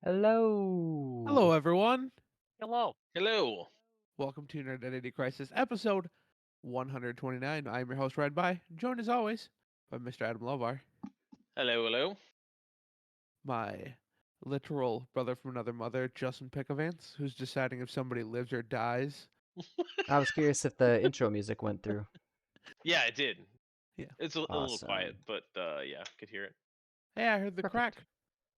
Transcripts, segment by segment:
Hello. Hello, everyone. Hello. Hello. Welcome to Nerd Identity Crisis, episode 129. I'm your host, Red By, joined as always by Mr. Adam Lovar, Hello. my literal brother from another mother, Justin Pickavance, who's deciding if somebody lives or dies. I was curious if the intro music went through. Yeah, it did. Yeah. It's a little quiet, Awesome. but yeah, could hear it. Hey, I heard the Perfect. crack.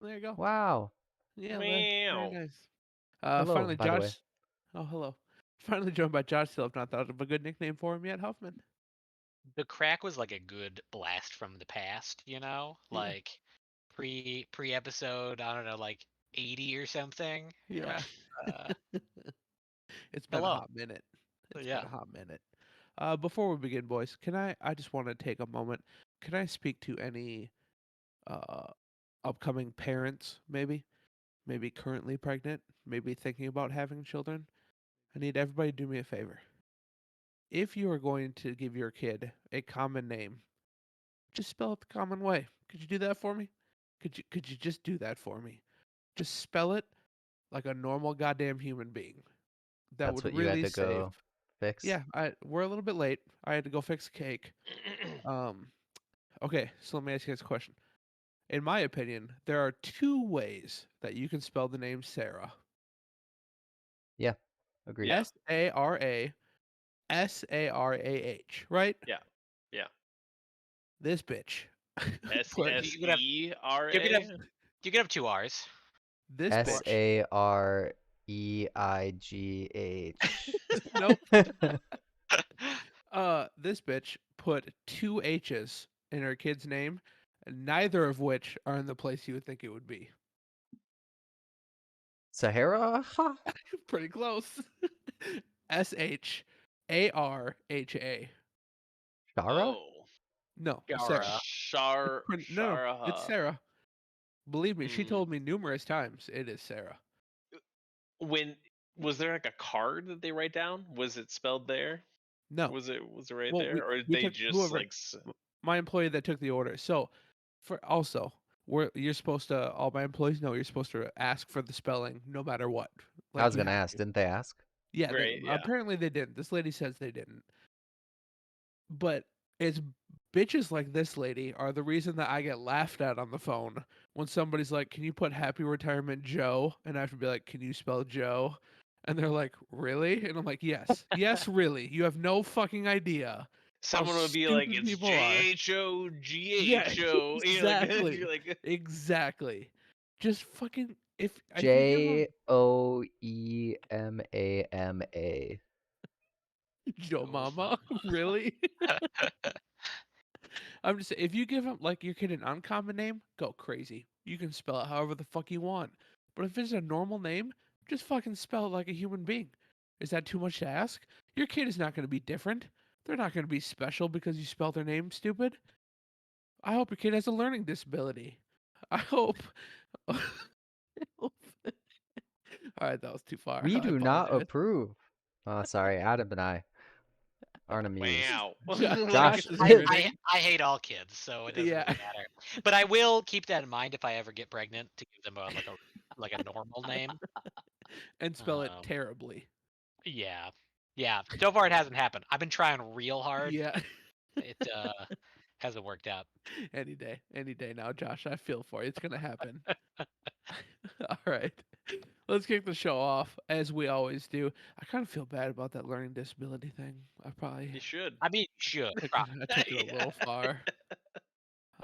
There you go. Wow. Yeah, very Meow. nice. Hello, Finally, by the way. Josh. Oh, hello. Finally joined by Josh. Still have not thought of a good nickname for him yet, Huffman. The crack was like a good blast from the past, Yeah. like pre episode, I don't know, like 80 or something. Yeah. Uh, It's been a hello. hot minute. It's been Yeah. a hot minute. Before we begin, boys, I just want to take a moment. Can I speak to any uh, upcoming parents, maybe currently pregnant, maybe thinking about having children? I need everybody to do me a favor. If you are going to give your kid a common name, just spell it the common way. Could you do that for me? Could you just do that for me? Just spell it like a normal goddamn human being. That That's would what you had really to save. go fix. Yeah, we're a little bit late. I had to go fix cake. Um, okay, so let me ask you this question. In my opinion, there are two ways that you can spell the name Sarah. Yeah, agreed. Yeah. Sarah, right? Yeah. Yeah. This bitch S put S You could have E R you could have A. you could have two R's. this S Or bitch. A R E I G H. Nope. This bitch put two H's in her kid's name, neither of which are in the place you would think it would be. Sahara? Pretty close. Sharha. Shara? Oh. No, Sarah. Gara. No, it's Sharaha. Sarah. Believe me, she Hmm. told me numerous times it is Sarah. When was there like a card that they write down? Was it spelled there? No. Was it right Well, there, or did we they took just whoever like? my employee that took the order. So, for also, you're supposed to all my employees know you're supposed to ask for the spelling no matter what. I Like was you gonna have ask, to. didn't they ask? Yeah, Right. Yeah. apparently they didn't. This lady says they didn't. But it's bitches like this lady are the reason that I get laughed at on the phone when somebody's like, "Can you put Happy Retirement Joe?" And I have to be like, "Can you spell Joe?" And they're like, "Really?" And I'm like, "Yes, yes, really. You have no fucking idea how Someone would be like, stupid "It's people are." Yeah, JHOGHO. exactly, You're like, exactly. Just fucking if you give them Joeemama. Joe Oh, Mama, mama. really? I'm just saying, if you give him like your kid an uncommon name, go crazy. You can spell it however the fuck you want. But if it's a normal name, just fucking spell it like a human being. Is that too much to ask? Your kid is not going to be different. They're not going to be special because you spell their name stupid. I hope your kid has a learning disability. I hope. All right, that was too far. We I do not apologize. approve. Oh, sorry, Adam and I aren't amused. wow. Josh, Josh is I, grinning. I hate all kids, so it doesn't Yeah, really matter. But I will keep that in mind if I ever get pregnant to give them a normal name. and spell it Um, terribly. yeah, yeah. So far, it hasn't happened. I've been trying real hard. Yeah. It hasn't worked out. Any day now, Josh. I feel for you. It's gonna happen. All right, let's kick the show off as we always do. I kind of feel bad about that learning disability thing. You should. I mean, you should. I took it a Yeah. little far.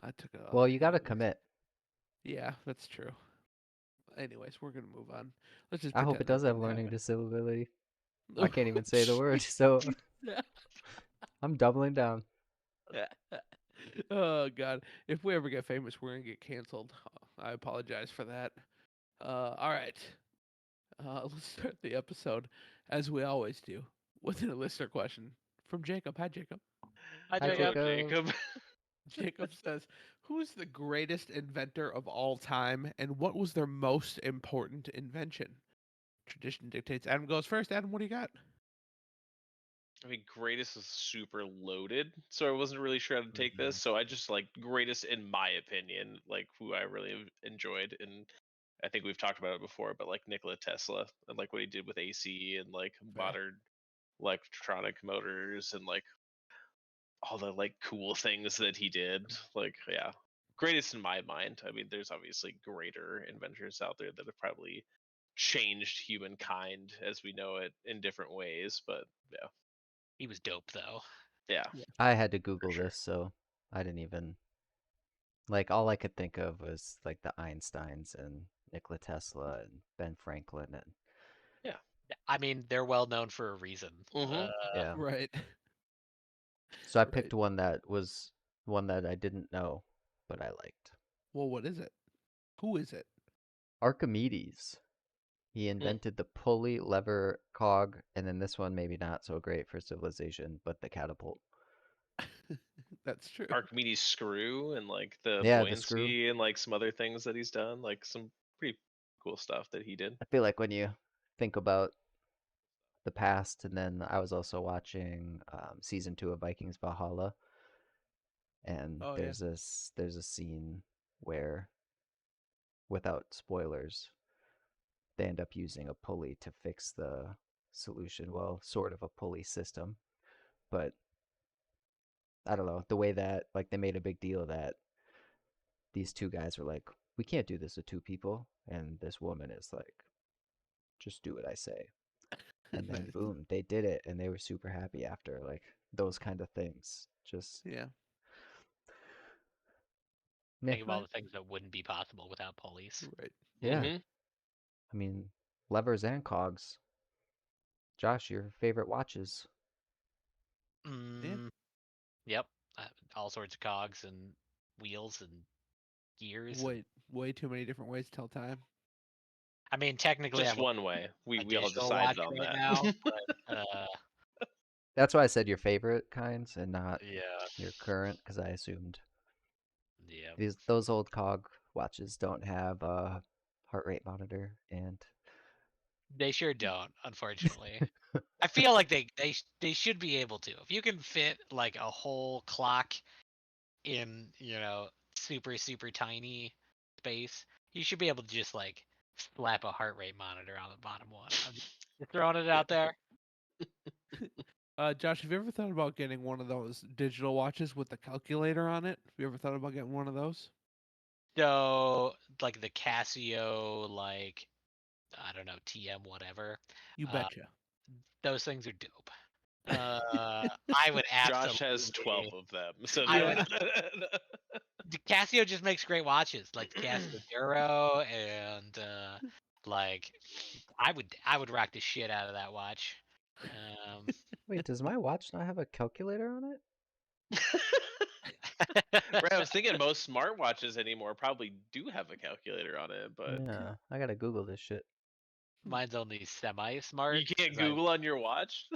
I took it. well, you gotta Anyways, commit. yeah, that's true. Anyways, we're gonna move on. Let's just I hope pretend it that does have didn't learning happen. disability. I can't even say the word, so I'm doubling down. Oh God! If we ever get famous, we're gonna get canceled. I apologize for that. All right. Let's start the episode as we always do with a listener question from Jacob. Hi, Jacob. Hi, Hi, Hello, Jacob. Jacob. Jacob. Jacob says, "Who's the greatest inventor of all time, and what was their most important invention?" Tradition dictates. Adam goes first. Adam, what do you got? I mean, greatest is super loaded, so I wasn't really sure how to take this. So I just like greatest in my opinion, like who I really enjoyed, and I think we've talked about it before, but like Nikola Tesla and like what he did with AC and like modern electronic motors and like all the like cool things that he did. Like, yeah, greatest in my mind. I mean, there's obviously greater inventors out there that have probably changed humankind as we know it in different ways, but yeah, He was dope though. yeah, I had to for Google sure. this, so I didn't even like all I could think of was like the Einsteins and Nikola Tesla and Ben Franklin and Yeah. I mean, they're well known for a reason. Mm-hmm. yeah. Right. So I Right. picked one that was one that I didn't know, but I liked. Well, what is it? Who is it? Archimedes. He invented the pulley, lever, cog, and then this one maybe not so great for civilization, but the catapult. That's true. Archimedes screw and like the Yeah, the screw. buoyancy and like some other things that he's done, like some pretty cool stuff that he did. I feel like when you think about the past, and then I was also watching season 2 of Vikings Valhalla, and Oh yeah. there's a scene where, without spoilers, they end up using a pulley to fix the solution. Well, sort of a pulley system, but I don't know the way that like they made a big deal that these two guys were like, we can't do this with two people, and this woman is like, just do what I say, and then Nice. boom, they did it, and they were super happy after. Like those kind of things, just Yeah. yeah, Think of all the things that wouldn't be possible without pulleys. Right. yeah. Mm-hmm. I mean, levers and cogs. Josh, your favorite watches? Yeah. Mm, yep. Uh, all sorts of cogs and wheels and gears. And, Way too many different ways to tell time. I mean, technically, Just I'm one way. a We all digital watch decided on right that. now, but That's why I said your favorite kinds and not yeah, your current, because I assumed yeah. those old cog watches don't have a heart rate monitor and They sure don't, unfortunately. I feel like they should be able to. If you can fit like a whole clock in, super super tiny space, you should be able to just like slap a heart rate monitor on the bottom one. I'm just throwing it out there. Josh, have you ever thought about getting one of those digital watches with the calculator on it? Have you ever thought about getting one of those? So like the Casio, like I don't know, TM whatever. You Uh, betcha. those things are dope. I would Josh has 12 absolutely. of them. So I Yeah. would. The Casio just makes great watches, like the Casio Duro, and like I would rock the shit out of that watch. Um, wait, does my watch not have a calculator on it? right, I was thinking most smartwatches anymore probably do have a calculator on it, but Yeah, I gotta Google this shit. Mine's only semi-smart you can't 'cause I Google on your watch.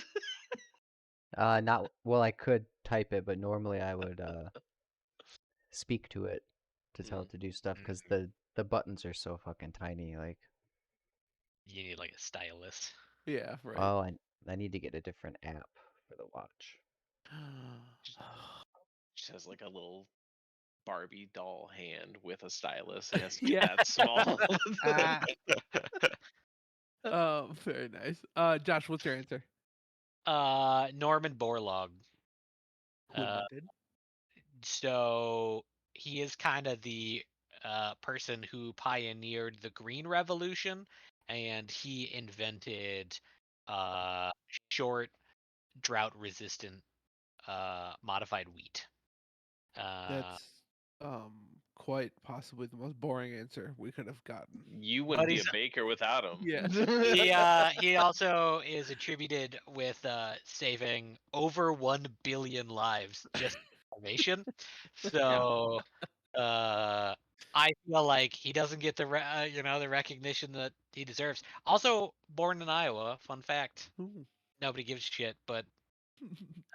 Not well. I could type it, but normally I would speak to it to tell Mm. it to do stuff because Mm, the buttons are so fucking tiny. Like, you need like a stylus. Yeah. Right. oh, I need to get a different app for the watch. Just has like a little Barbie doll hand with a stylus. It has to be Yeah. that small. Ah. Very nice. Josh, what's your answer? Norman Borlaug. Who Uh, invented? so he is kind of the person who pioneered the Green Revolution, and he invented uh, short, drought-resistant modified wheat. Uh, That's quite possibly the most boring answer we could have gotten. You but wouldn't be a baker without him. Yeah. he also is attributed with saving over 1 billion lives just in formation. So I feel like he doesn't get the recognition that he deserves. Also born in Iowa. Fun fact. Ooh. Nobody gives a shit, but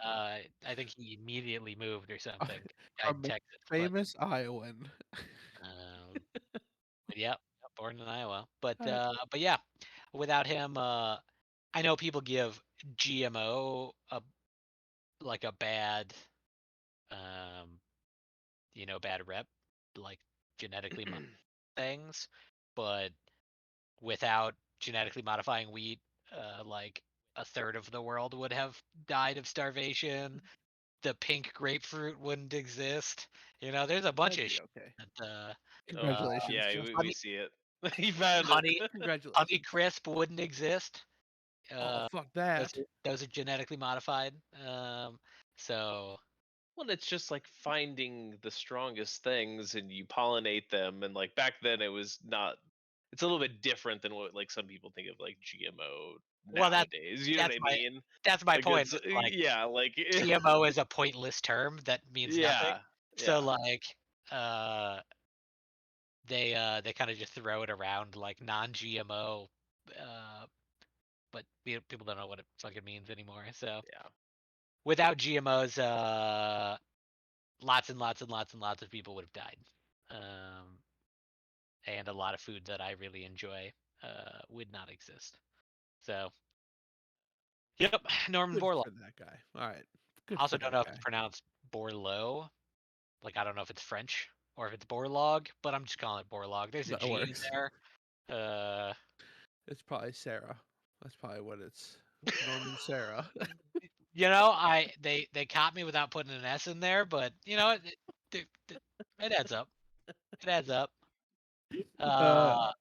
I think he immediately moved or something. Died in From a Texas, famous Iowan. um, but yeah, born in Iowa. But Uh, but yeah, without him, I know people give GMO a bad bad rep, like genetically modified things. but without genetically modifying wheat, like a third of the world would have died of starvation. The pink grapefruit wouldn't exist. There's a bunch That'd of be shit okay. that Congratulations, yeah, Justin. we see it. You found it. honey Congratulations. crisp wouldn't exist. Oh, Uh, fuck those that. are, those are genetically modified. So Well, it's just like finding the strongest things and you pollinate them. And like back then, it was not. It's a little bit different than what like some people think of like GMO well, nowadays. You know what that's I my mean? that's my Like point. it's Is, like yeah, like GMO is a pointless term that means nothing. yeah, So yeah, like uh they kind of just throw it around like non-GMO, uh, but people don't know what it fucking means anymore. So yeah. without GMOs, lots and lots and lots and lots of people would have died, and a lot of food that I really enjoy would not exist. So yep, Norman Good Borlaug. for that guy. All right. Good I also for don't that know if it's guy. pronounced Borloo. Like I don't know if it's French or if it's Borlaug, but I'm just calling it Borlaug. There's a That G in works. there. Uh, It's probably Sarah. That's probably what it's. Norman Sarah. they caught me without putting an S in there, but it adds up. It adds up. uh, Uh,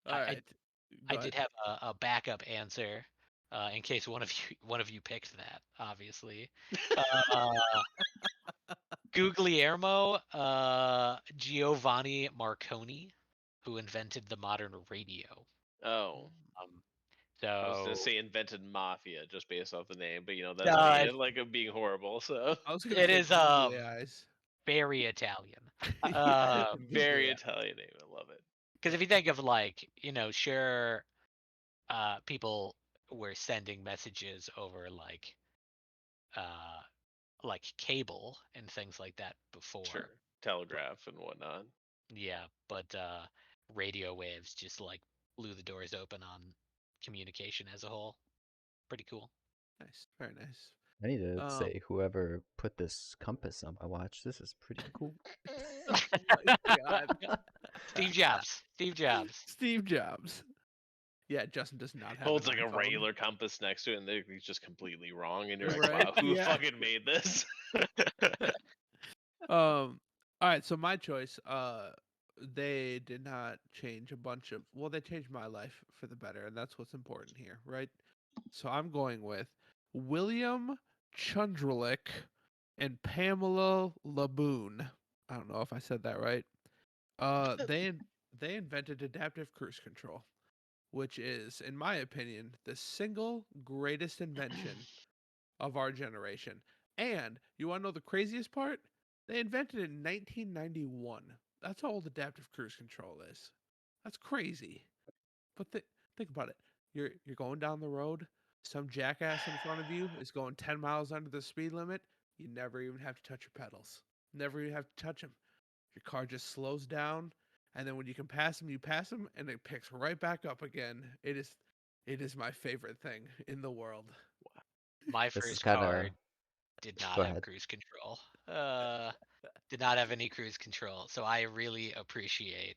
all I, I right. I Go ahead. did have a backup answer, in case one of you picked that. Obviously, uh, Guglielmo Giovanni Marconi, who invented the modern radio. Oh, Um, I was gonna so say invented mafia just based off the name, but that's no, me like being horrible. So I was gonna it say is googly eyes. very Italian. Yeah, very googly eyes. Italian name. I love it. Because if you think of like, sure, people were sending messages over uh, like cable and things like that before. Sure, But telegraph and whatnot. yeah, but radio waves just like blew the doors open on communication as a whole. Pretty cool. Nice. Very nice. I need to Um. say, whoever put this compass on my watch, this is pretty cool. Oh my god. Steve Jobs. Steve Jobs. Steve Jobs. Yeah, Justin does not have an Holds like a iPhone. regular compass next to it, and he's just completely wrong. And you're like, Right? wow, who Yeah. fucking made this? All right, so my choice, they did not change a bunch of, well, they changed my life for the better, and that's what's important here, right? So I'm going with William Chundralik and Pamela Laboon. I don't know if I said that right. They invented adaptive cruise control, which is, in my opinion, the single greatest invention of our generation. And you want to know the craziest part? They invented it in 1991. That's how old adaptive cruise control is. That's crazy. But think about it. You're going down the road. Some jackass in front of you is going 10 miles under the speed limit. You never even have to touch your pedals. Never even have to touch them. Your car just slows down, and then when you can pass them, you pass them, and it picks right back up again. It is my favorite thing in the world. My This is first kind car of. did not Go have ahead. cruise control. Did not have any cruise control. So I really appreciate,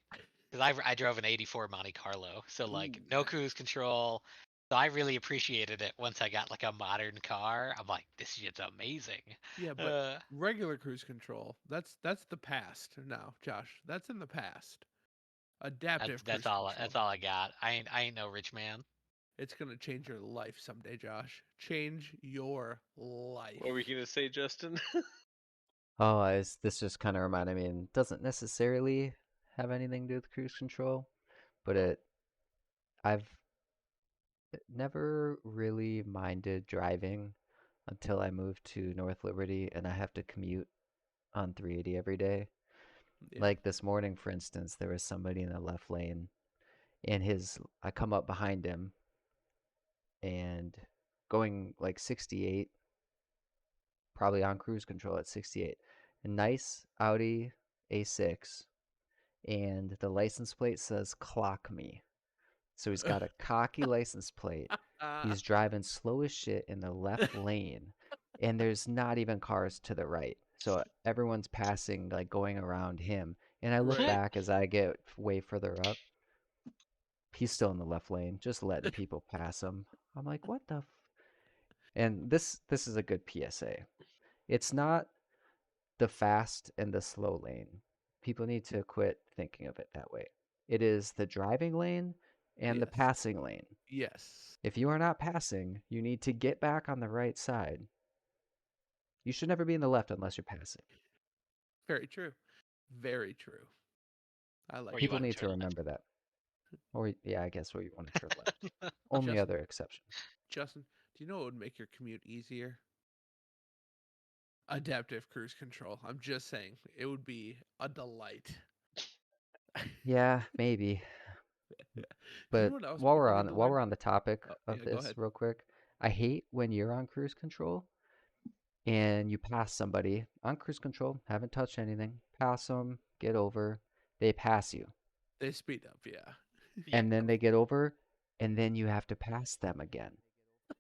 because I drove an '84 Monte Carlo, so Ooh, like no cruise control. So I really appreciated it once I got like a modern car. I'm like, this shit's amazing. yeah, but Uh, regular cruise control, that's the past now, Josh. That's in the past. that's Adaptive that's cruise all control. that's all I got. I ain't no rich man. It's gonna change your life someday, Josh. Change your What were you life. gonna say, Justin? Oh, this just kind of reminded me, and doesn't necessarily have anything to do with cruise control, but I've never really minded driving until I moved to North Liberty and I have to commute on 380 every day. Yeah. Like this morning, for instance, there was somebody in the left lane, and I come up behind him and going like 68, probably on cruise control at 68. A nice Audi A6, and the license plate says "clock me." So he's got a cocky license plate. He's driving slow as shit in the left lane, and there's not even cars to the right. So everyone's passing, like going around him, And I look Right. back as I get way further up. He's still in the left lane, just letting people pass him. I'm like, what the? And this is a good PSA. It's not the fast and the slow lane. People need to quit thinking of it that way. It is the driving lane and the Yes. passing lane. Yes. If you are not passing, you need to get back on the right side. You should never be in the left unless you're passing. Very true. Very true. I like Or you People that. want need to to turn remember that. Or, yeah, I guess where you want to turn left. left. Only Justin, other exception. Justin, do you know what would make your commute easier? Adaptive cruise control. I'm just saying, it would be a delight. Yeah, maybe. Do you know But what else while we're people need on to while learn? we're on the topic Oh, of yeah, go this, ahead. real quick, I hate when you're on cruise control and you pass somebody on cruise control, haven't touched anything, pass them, get over, they pass you, They speed up, yeah. Yeah. and then they get over, and then you have to pass them again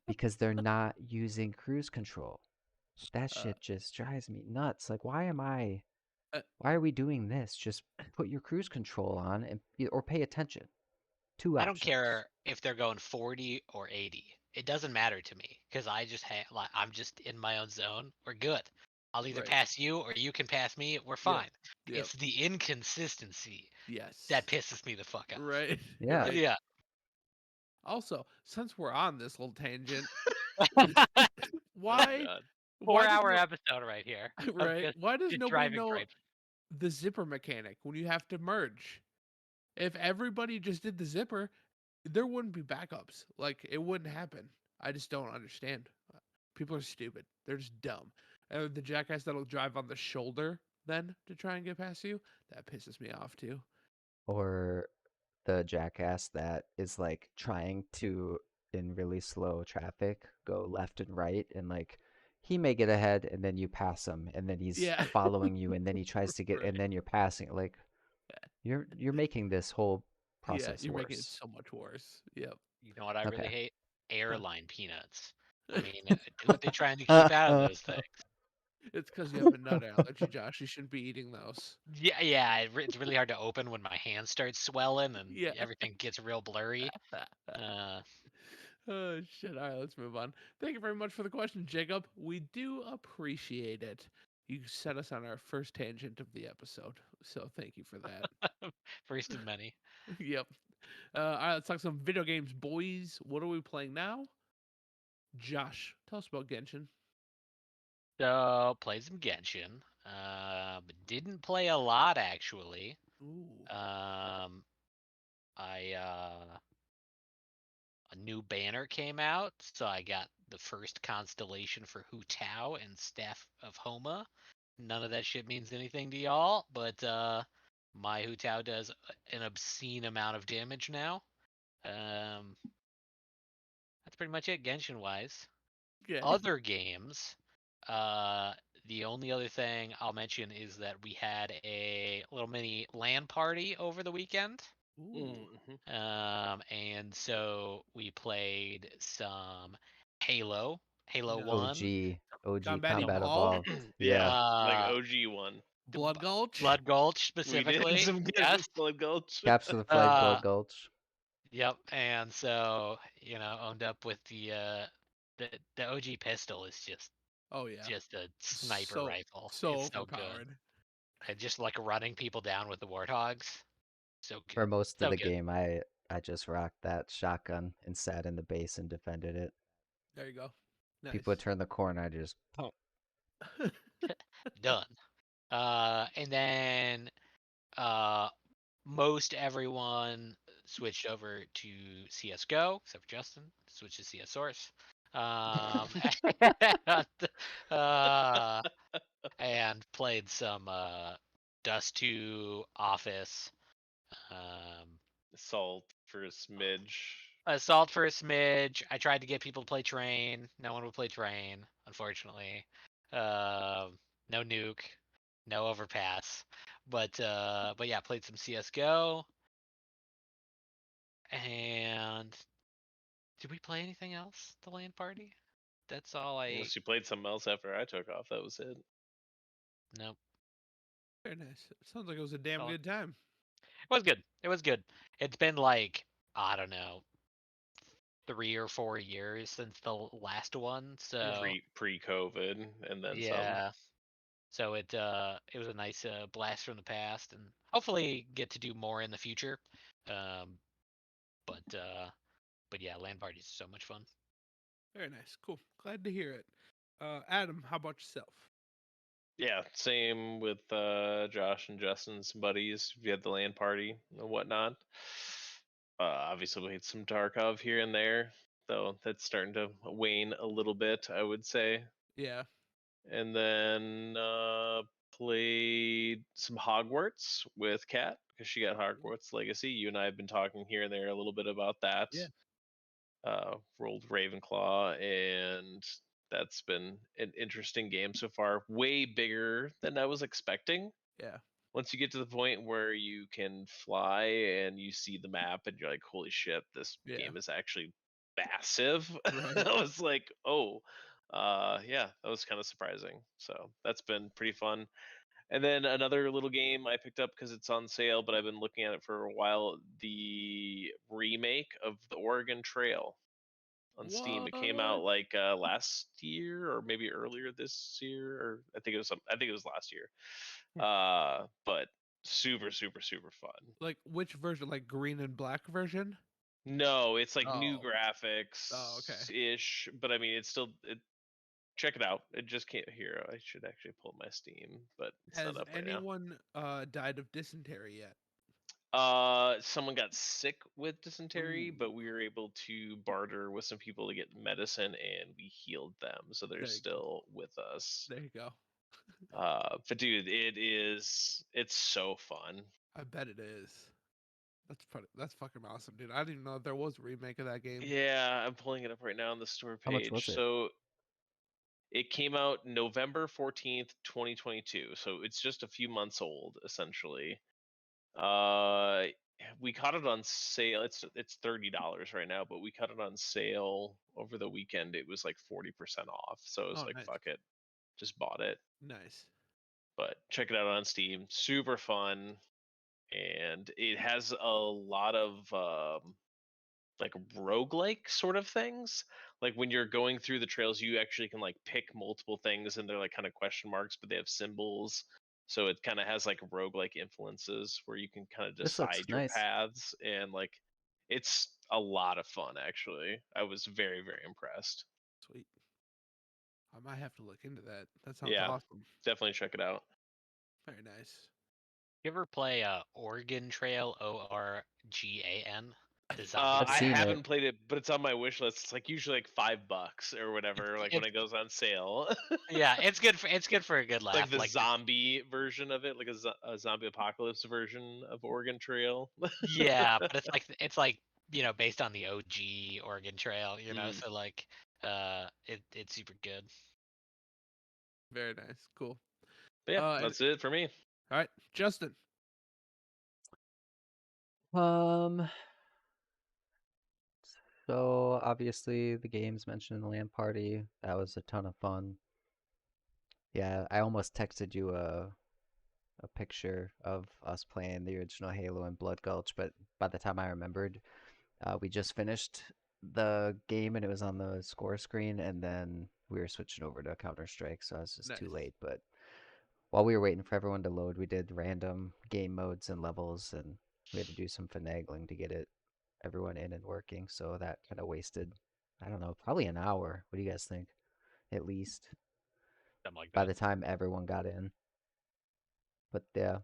because they're not using cruise control. That Uh, shit just drives me nuts. Like, uh, why are we doing this? Just put your cruise control on and or pay attention. Two I don't options. care if they're going 40 or 80. It doesn't matter to me because I just like I'm just in my own zone. We're good. I'll either right. pass you or you can pass me. We're Yep. fine. Yep. It's the inconsistency that Yes. pisses me the fuck off. Right. Yeah. Right. Yeah. Also, since we're on this little tangent, Oh why God. why does 4 hour no episode right here of right? just Why does just nobody driving know grapes. the zipper mechanic when you have to merge? If everybody just did the zipper, there wouldn't be backups. Like it wouldn't happen. I just don't understand. People are stupid. They're just dumb. And the jackass that'll drive on the shoulder then to try and get past you, that pisses me off too. Or the jackass that is like trying to in really slow traffic go left and right and like he may get ahead and then you pass him and then he's Yeah. following you and then he tries to get and Right. then you're passing like you're making this whole Yeah, process you're making it worse. so much worse. Yep. You know what I really Okay. hate? Huh. Airline peanuts. I mean, do what they're trying to keep out of those things. It's because you have a nut allergy, Josh. You shouldn't be eating those. Yeah, yeah. It's really hard to open when my hands start swelling and Yeah. everything gets real blurry. Uh, Oh shit. All right, let's move on. Thank you very much for the question, Jacob. We do appreciate it. You set us on our first tangent of the episode. So thank you for that. first of many. Yep. All right, let's talk some video games, boys. What are we playing now? Josh, tell us about Genshin. So played some Genshin. But didn't play a lot actually. Ooh. Um, I a new banner came out, so I got the first constellation for Hu Tao and Staff of Homa. None of that shit means anything to y'all, but my Hu Tao does an obscene amount of damage now. Um, that's pretty much it, Genshin wise. Okay. Other games, uh, the only other thing I'll mention is that we had a little mini LAN party over the weekend. Ooh. Mm-hmm. And so we played some Halo, Halo Nice. 1, OG Combat some Combat Evolved. Evolved. Yeah. Yeah, like uh, OG one. Blood Gulch. Blood Gulch We did specifically. some good Yes. Blood Gulch. Capture the Flag Uh, Blood Gulch. yep. And so owned up with the the OG pistol is Oh yeah. just a sniper So rifle. so It's so good. overpowered. And just like running people down with the warthogs. So For good. most of So the good. game I just rocked that shotgun and sat in the base and defended it. There you go. People would Nice. turn the corner, I just pump. Done. And then uh most everyone switched over to CS:GO, except for Justin, switched to CS Source. Um, and, uh, and played some Dust 2, Office, um, Assault for a smidge. Assault for a smidge. I tried to get people to play Train. No one would play Train, unfortunately. No Nuke, no Overpass. But yeah, played some CS:GO. And did we play anything else? The LAN party? That's all I. Unless you played something else after I took off, that was it. Nope. Very nice. Sounds like it was a damn Solid. good time. It was good. It was good. It's been like, I don't know, 3 or 4 years since the last one. Yeah. So Pre-COVID and then some. yeah. So it was a nice blast from the past, and hopefully get to do more in the future. Um, but yeah, land parties are so much fun. Very nice. Cool. Glad to hear it. Adam, how about yourself? Yeah, same with Josh and Justin's buddies. We had the LAN party and whatnot. Obviously, we had some Tarkov here and there, though that's starting to wane a little bit, I would say. Yeah. And then played some Hogwarts with Kat because she got Hogwarts Legacy. You and I have been talking here and there a little bit about that. Yeah. Rolled Ravenclaw, and that's been an interesting game so far. Way bigger than I was expecting. Yeah. Once you get to the point where you can fly and you see the map, and you're like, "Holy shit, this Yeah. game is actually massive!" Right. I was like, "Oh, yeah, that was kind of surprising." So that's been pretty fun. And then another little game I picked up because it's on sale, but I've been looking at it for a while. The remake of the Oregon Trail on Steam. It came out What? like last year or maybe earlier this year, or I think it was last year. But super super super fun. Like which version? Like green and black version? No, it's like new Oh. graphics Oh, okay. ish, but I mean it's still check it out. It just can't here. I should actually pull my Steam, but it's Has not up right now. anyone died of dysentery yet? Someone got sick with dysentery, Ooh. but we were able to barter with some people to get medicine, and we healed them, so they're There you go. still with us. There you go. But dude, it's so fun. I bet it is. That's fucking awesome, dude. I didn't even know there was a remake of that game. Yeah, I'm pulling it up right now on the store How much was page. it? So it came out November 14th, 2022. So it's just a few months old, essentially. Uh, we caught it on sale. It's $30 right now, but we caught it on sale over the weekend. It was like 40% off. So it was Oh, like, nice. fuck it, just bought it. Nice. But check it out on Steam. Super fun, and it has a lot of like roguelike sort of things. Like when you're going through the trails, you actually can like pick multiple things, and they're like kind of question marks, but they have symbols. So it kind of has like roguelike influences where you can kind of This looks decide your nice. paths, and like it's a lot of fun actually. I was very very impressed. Sweet. I might have to look into that. That sounds Yeah, awesome. definitely check it out. Very nice. You ever play Oregon Trail? ORGAN. The zombie I've I game. seen it. haven't played it, but it's on my wish list. It's like usually like $5 or whatever, like when It's it goes on sale. yeah, it's good for a good Like laugh. the Like zombie version of it, like a zombie apocalypse version of Oregon Trail. yeah, but it's like based on the OG Oregon Trail. Mm. So like it's super good. Very nice. Cool. But yeah, And, that's it for me. all right, Justin. Um, so obviously the games mentioned in the LAN party, that was a ton of fun. Yeah, I almost texted you a picture of us playing the original Halo in Blood Gulch, but by the time I remembered, we just finished the game and it was on the score screen, and then we were switching over to Counter-Strike, so I was just too Nice. late. But while we were waiting for everyone to load, we did random game modes and levels, and we had to do some finagling to get everyone in and working. So that kind of wasted, I don't know, probably an hour. What do you guys think? At least Something like by that. the time everyone got in. But yeah,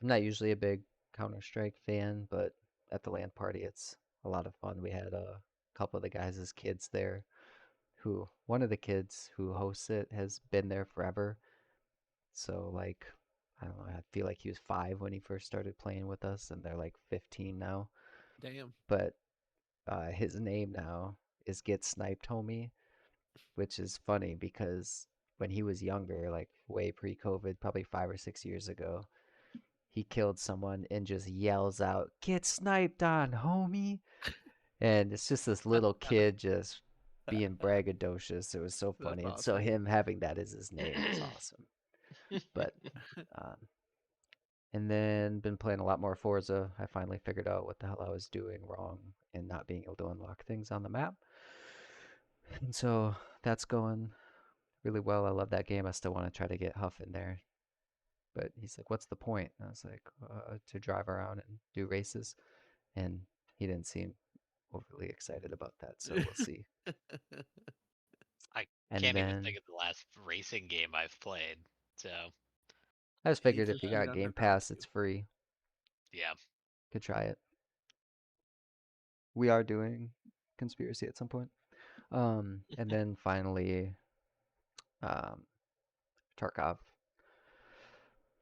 I'm not usually a big Counter Strike fan, but at the LAN party, it's a lot of fun. We had a couple of the guys as kids there. Who one of the kids who hosts it has been there forever. So like, I don't know. I feel like he was 5 when he first started playing with us, and they're like 15 now. Damn. But his name now is Get Sniped Homie, which is funny because when he was younger, like way pre-COVID, probably 5 or 6 years ago, he killed someone and just yells out, "Get sniped on, homie!" And it's just this little kid just being braggadocious. It was so That's funny. And so awesome. him having that as his name was awesome. But um, And then been playing a lot more Forza. I finally figured out what the hell I was doing wrong and not being able to unlock things on the map. And so that's going really well. I love that game. I still want to try to get Huff in there. But he's like, what's the point? And I was like, to drive around and do races. And he didn't seem overly excited about that. So we'll see. I And can't even then think of the last racing game I've played. So I just Need figured for if you Speed got Game Underground Pass, 2. it's free. yeah, Could try it. We are doing Conspiracy at some point. And then finally, um, Tarkov,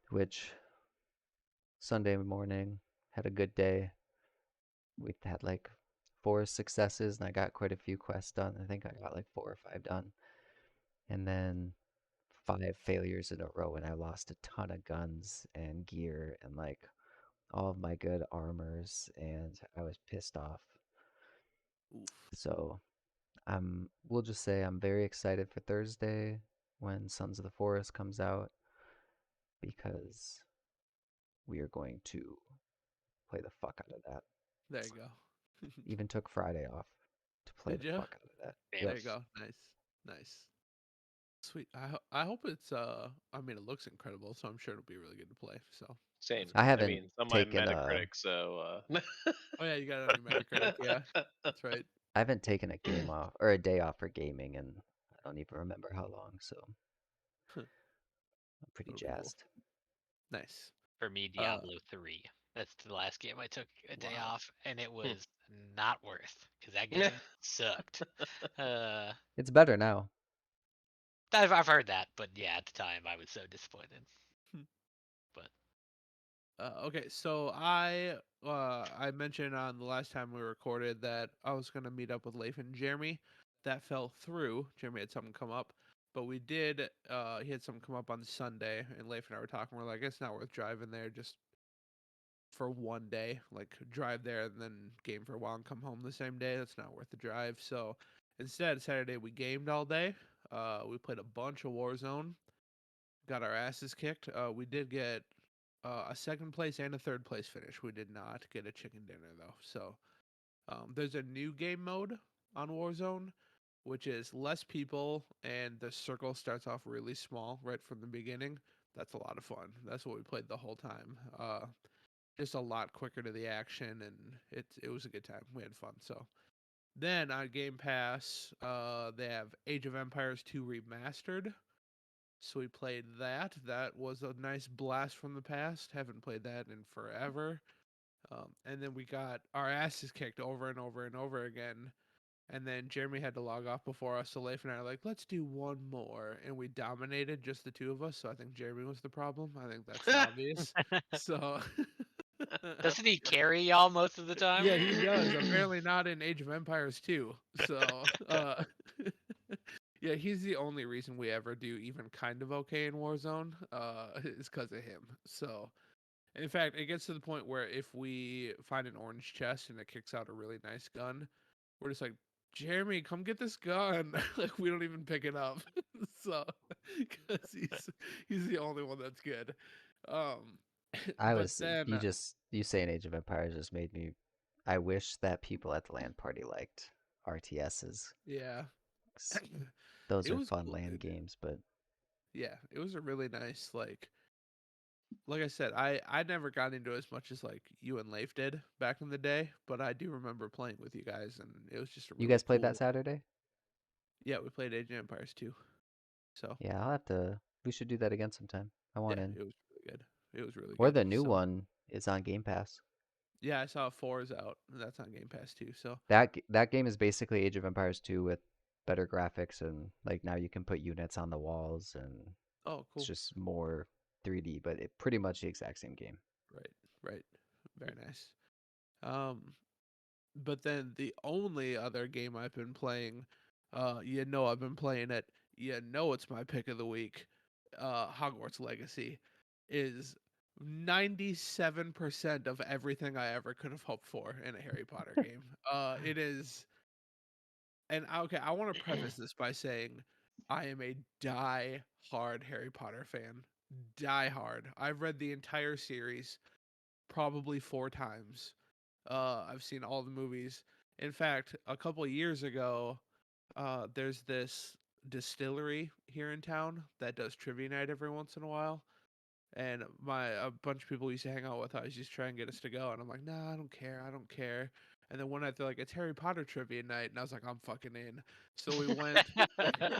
which Sunday morning had a good day. We had like 4 successes, and I got quite a few quests done. I think I got like 4 or 5 done. And then 5 failures in a row, and I lost a ton of guns and gear and like all of my good armors, and I was pissed off. Oof. So we'll just say I'm very excited for Thursday when Sons of the Forest comes out because we are going to play the fuck out of that. There you go. Even took Friday off to play Did the you? fuck out of that. damn. Yep. There you go. Nice. Nice. Sweet. I hope it's I mean it looks incredible, so I'm sure it'll be really good to play. So Same. that's I good. I haven't mean, it's on my taken Metacritic, so Oh yeah, you got it on your Metacritic. Yeah, that's right. I haven't taken a game off or a day off for gaming, and I don't even remember how long, so I'm pretty That'll be cool. jazzed. Nice. For me, Diablo 3. That's the last game I took a day Wow. off, and it Hmm. was not worth because that game sucked. It's better now. I've heard that, but yeah, at the time I was so disappointed. But Okay, so I mentioned on the last time we recorded that I was gonna meet up with Leif and Jeremy. That fell through. Jeremy had something come up, but we did. He had something come up on Sunday, and Leif and I were talking. We're like, it's not worth driving there just for one day. Like drive there and then game for a while and come home the same day. That's not worth the drive. So instead, Saturday we gamed all day. We played a bunch of Warzone. Got our asses kicked. We did get a second place and a third place finish. We did not get a chicken dinner though. So there's a new game mode on Warzone, which is less people and the circle starts off really small right from the beginning. That's a lot of fun. That's what we played the whole time. Just a lot quicker to the action, and it was a good time. We had fun. So then on Game Pass, they have Age of Empires 2 Remastered. So we played that. That was a nice blast from the past. Haven't played that in forever. And then we got our asses kicked over and over and over again. And then Jeremy had to log off before us. So Leif and I are like, let's do one more. And we dominated just the two of us. So I think Jeremy was the problem. I think that's obvious. So. doesn't he carry y'all most of the time? Yeah, he does. Apparently not in Age of Empires 2. So, yeah, he's the only reason we ever do even kind of okay in Warzone, is because of him. So, in fact, it gets to the point where if we find an orange chest and it kicks out a really nice gun, we're just like, Jeremy, come get this gun. Like we don't even pick it up. So, because he's the only one that's good. Um, I but was then you saying Age of Empires just made me. I wish that people at the LAN party liked RTSs. yeah. 'Cause those It are was fun cool, LAN dude. games, but Yeah, it was a really nice like I said, I never got into as much as like you and Leif did back in the day, but I do remember playing with you guys and it was just a you really guys played that cool. Saturday? Yeah, we played Age of Empires 2. So, Yeah, I'll have to. We should do that again sometime. I want yeah, in. it was really good. It was really Or good. the new So, one is on Game Pass. yeah, I saw 4 is out. And that's on Game Pass too. So, That game is basically Age of Empires 2 with better graphics, and like now you can put units on the walls, and oh, it's cool. just more 3D, but it pretty much the exact same game. Right. Right. Very nice. Um but then the only other game I've been playing, I've been playing it. It's my pick of the week. Hogwarts Legacy is 97% of everything I ever could have hoped for in a Harry Potter game. It is, and okay, I want to preface this by saying I am a die-hard Harry Potter fan. Die-hard. I've read the entire series probably 4 times. I've seen all the movies. In fact, a couple of years ago, there's this distillery here in town that does trivia night every once in a while. And a bunch of people we used to hang out with, I was just trying to get us to go, and I'm like, nah, I don't care, I don't care. And then one night they're like, it's Harry Potter trivia night, and I was like, I'm fucking in. So we went,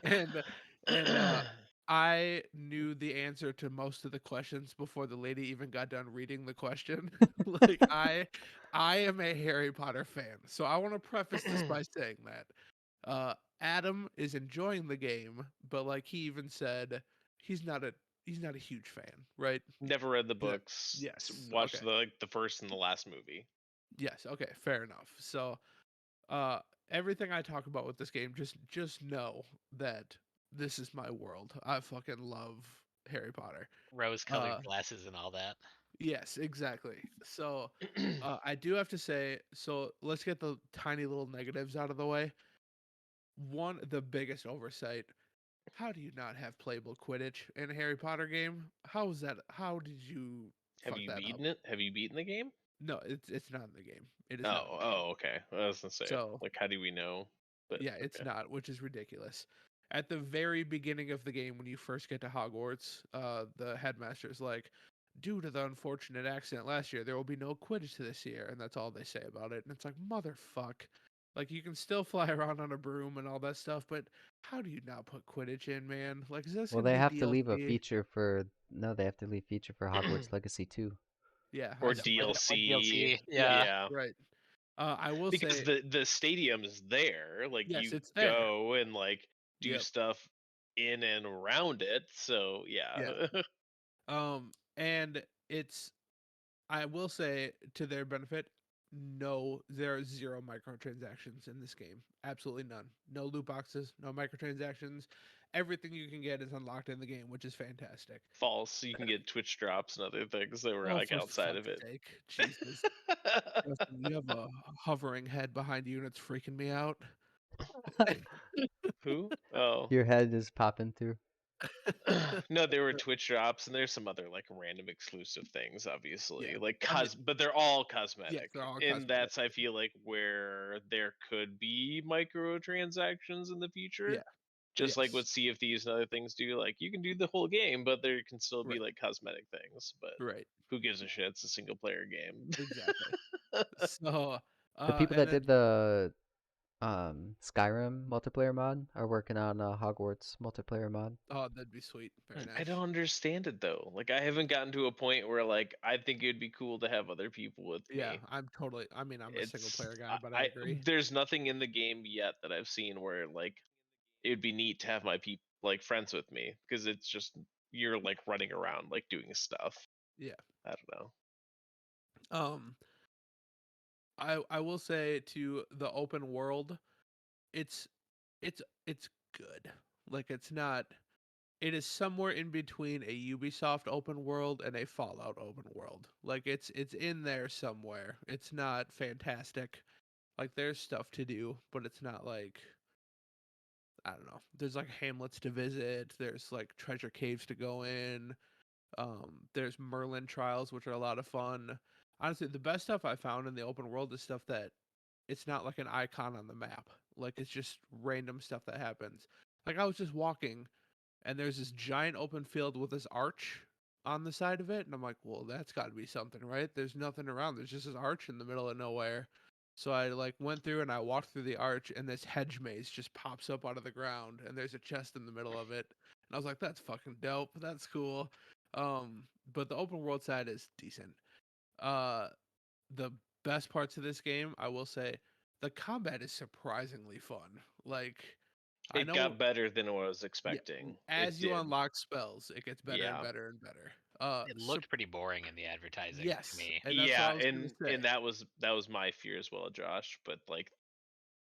and and I knew the answer to most of the questions before the lady even got done reading the question. Like I am a Harry Potter fan, so I want to preface this by saying that Adam is enjoying the game, but like he even said, he's not a he's not a huge fan, right? Never read the Yeah. books. Yes. Watched Okay. the first and the last movie. Yes. Okay. Fair enough. So, uh, everything I talk about with this game, just know that this is my world. I fucking love Harry Potter. Rose-colored Uh, glasses and all that. yes, exactly. So, I do have to say, so let's get the tiny little negatives out of the way. One, the biggest oversight. How do you not have playable Quidditch in a Harry Potter game? How is that? How did you Have fuck you that up? beaten it? Have you beaten the game? No, it's not in the game. It is not in Oh, the game. okay. I was gonna say, So like, how do we know? But yeah, it's okay. not, which is ridiculous. At the very beginning of the game, when you first get to Hogwarts, the headmaster is like, "Due to the unfortunate accident last year, there will be no Quidditch this year," and that's all they say about it. And it's like, motherfuck, like you can still fly around on a broom and all that stuff, but how do you not put Quidditch in, man? Like, is this Well, gonna they be have to leave a DLC? feature for no, they have to leave feature for Hogwarts Legacy too. Yeah, I Or know. Or DLC. DLC. Yeah, Yeah. Yeah. right. I will Because say, the stadium's there. Like yes, you it's there. go and like do Yep. stuff in and around it. So Yeah. yeah. And it's I will say to their benefit, no, there are zero microtransactions in this game. Absolutely none. No loot boxes, no microtransactions. Everything you can get is unlocked in the game, which is fantastic. False. You can get Twitch drops and other things that were Oh, like for outside of fuck's it. sake. Jesus. Justin, you have a hovering head behind you and it's freaking me out. Who? Oh. Your head is popping through. No, there were Twitch drops and there's some other like random exclusive things, Yeah. obviously. Like I mean, but they're all yes, cosmetic. they're all And cosmetic. that's I feel like where there could be microtransactions in the future. Yeah. Just like Yes. what Sea of Thieves and other things do, like you can do the whole game, but there can still be Right. like cosmetic things. But Right. who gives a shit? It's a single player game. Exactly. So, The people and that then did the Skyrim multiplayer mod are working on a Hogwarts multiplayer mod. oh, that'd be sweet. Very I nice. don't understand it though. Like I haven't gotten to a point where like I think it'd be cool to have other people with Yeah, me. I'm totally. I mean, I'm a single It's player guy, but I I agree. there's nothing in the game yet that I've seen where like it would be neat to have my people like friends with me because it's just you're like running around like doing stuff. Yeah. I don't know. Um, I will say to the open world, it's it's good. Like it's not. It is somewhere in between a Ubisoft open world and a Fallout open world. Like it's in there somewhere. It's not fantastic. Like there's stuff to do, but it's not like I don't know. There's like hamlets to visit. There's like treasure caves to go in. There's Merlin trials, which are a lot of fun. Honestly, the best stuff I found in the open world is stuff that it's not like an icon on the map. Like it's just random stuff that happens. Like I was just walking and there's this giant open field with this arch on the side of it, and I'm like, well, that's got to be something, right? There's nothing around. There's just this arch in the middle of nowhere. So I like went through and I walked through the arch, and this hedge maze just pops up out of the ground, and there's a chest in the middle of it. And I was like, that's fucking dope. That's cool. But the open world side is decent. Uh, the best parts of this game, I will say, the combat is surprisingly fun. Like, I It know got better than what I was yeah, expecting. It as you did. unlock spells, it gets better and Yeah. better and better. It looked pretty boring in the advertising to Yes, me. and that's what Yeah, I was gonna say. and that was my fear as well, Josh. But like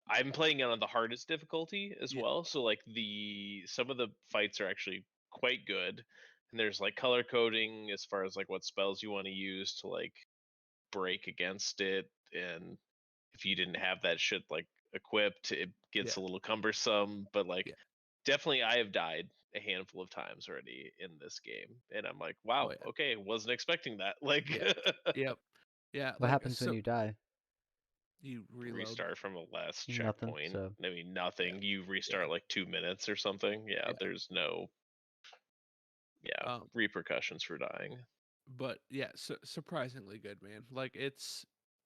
I'm playing it on the hardest difficulty as Yeah, well, so like the some of the fights are actually quite good. And there's like color coding as far as like what spells you want to use to like break against it, and if you didn't have that shit like equipped, it yeah, gets a little cumbersome, but like yeah, definitely I have died a handful of times already in this game, and I'm like, wow, Oh yeah. okay, wasn't expecting that. Like, Yeah. Yep. Yeah. What Like happens when so you die? you reload. restart from a last Nothing. checkpoint. So I mean, Yeah. nothing. You Yeah. restart like 2 minutes or something. Yeah, Yeah. there's no Um. repercussions for dying. But yeah, surprisingly good, man. Like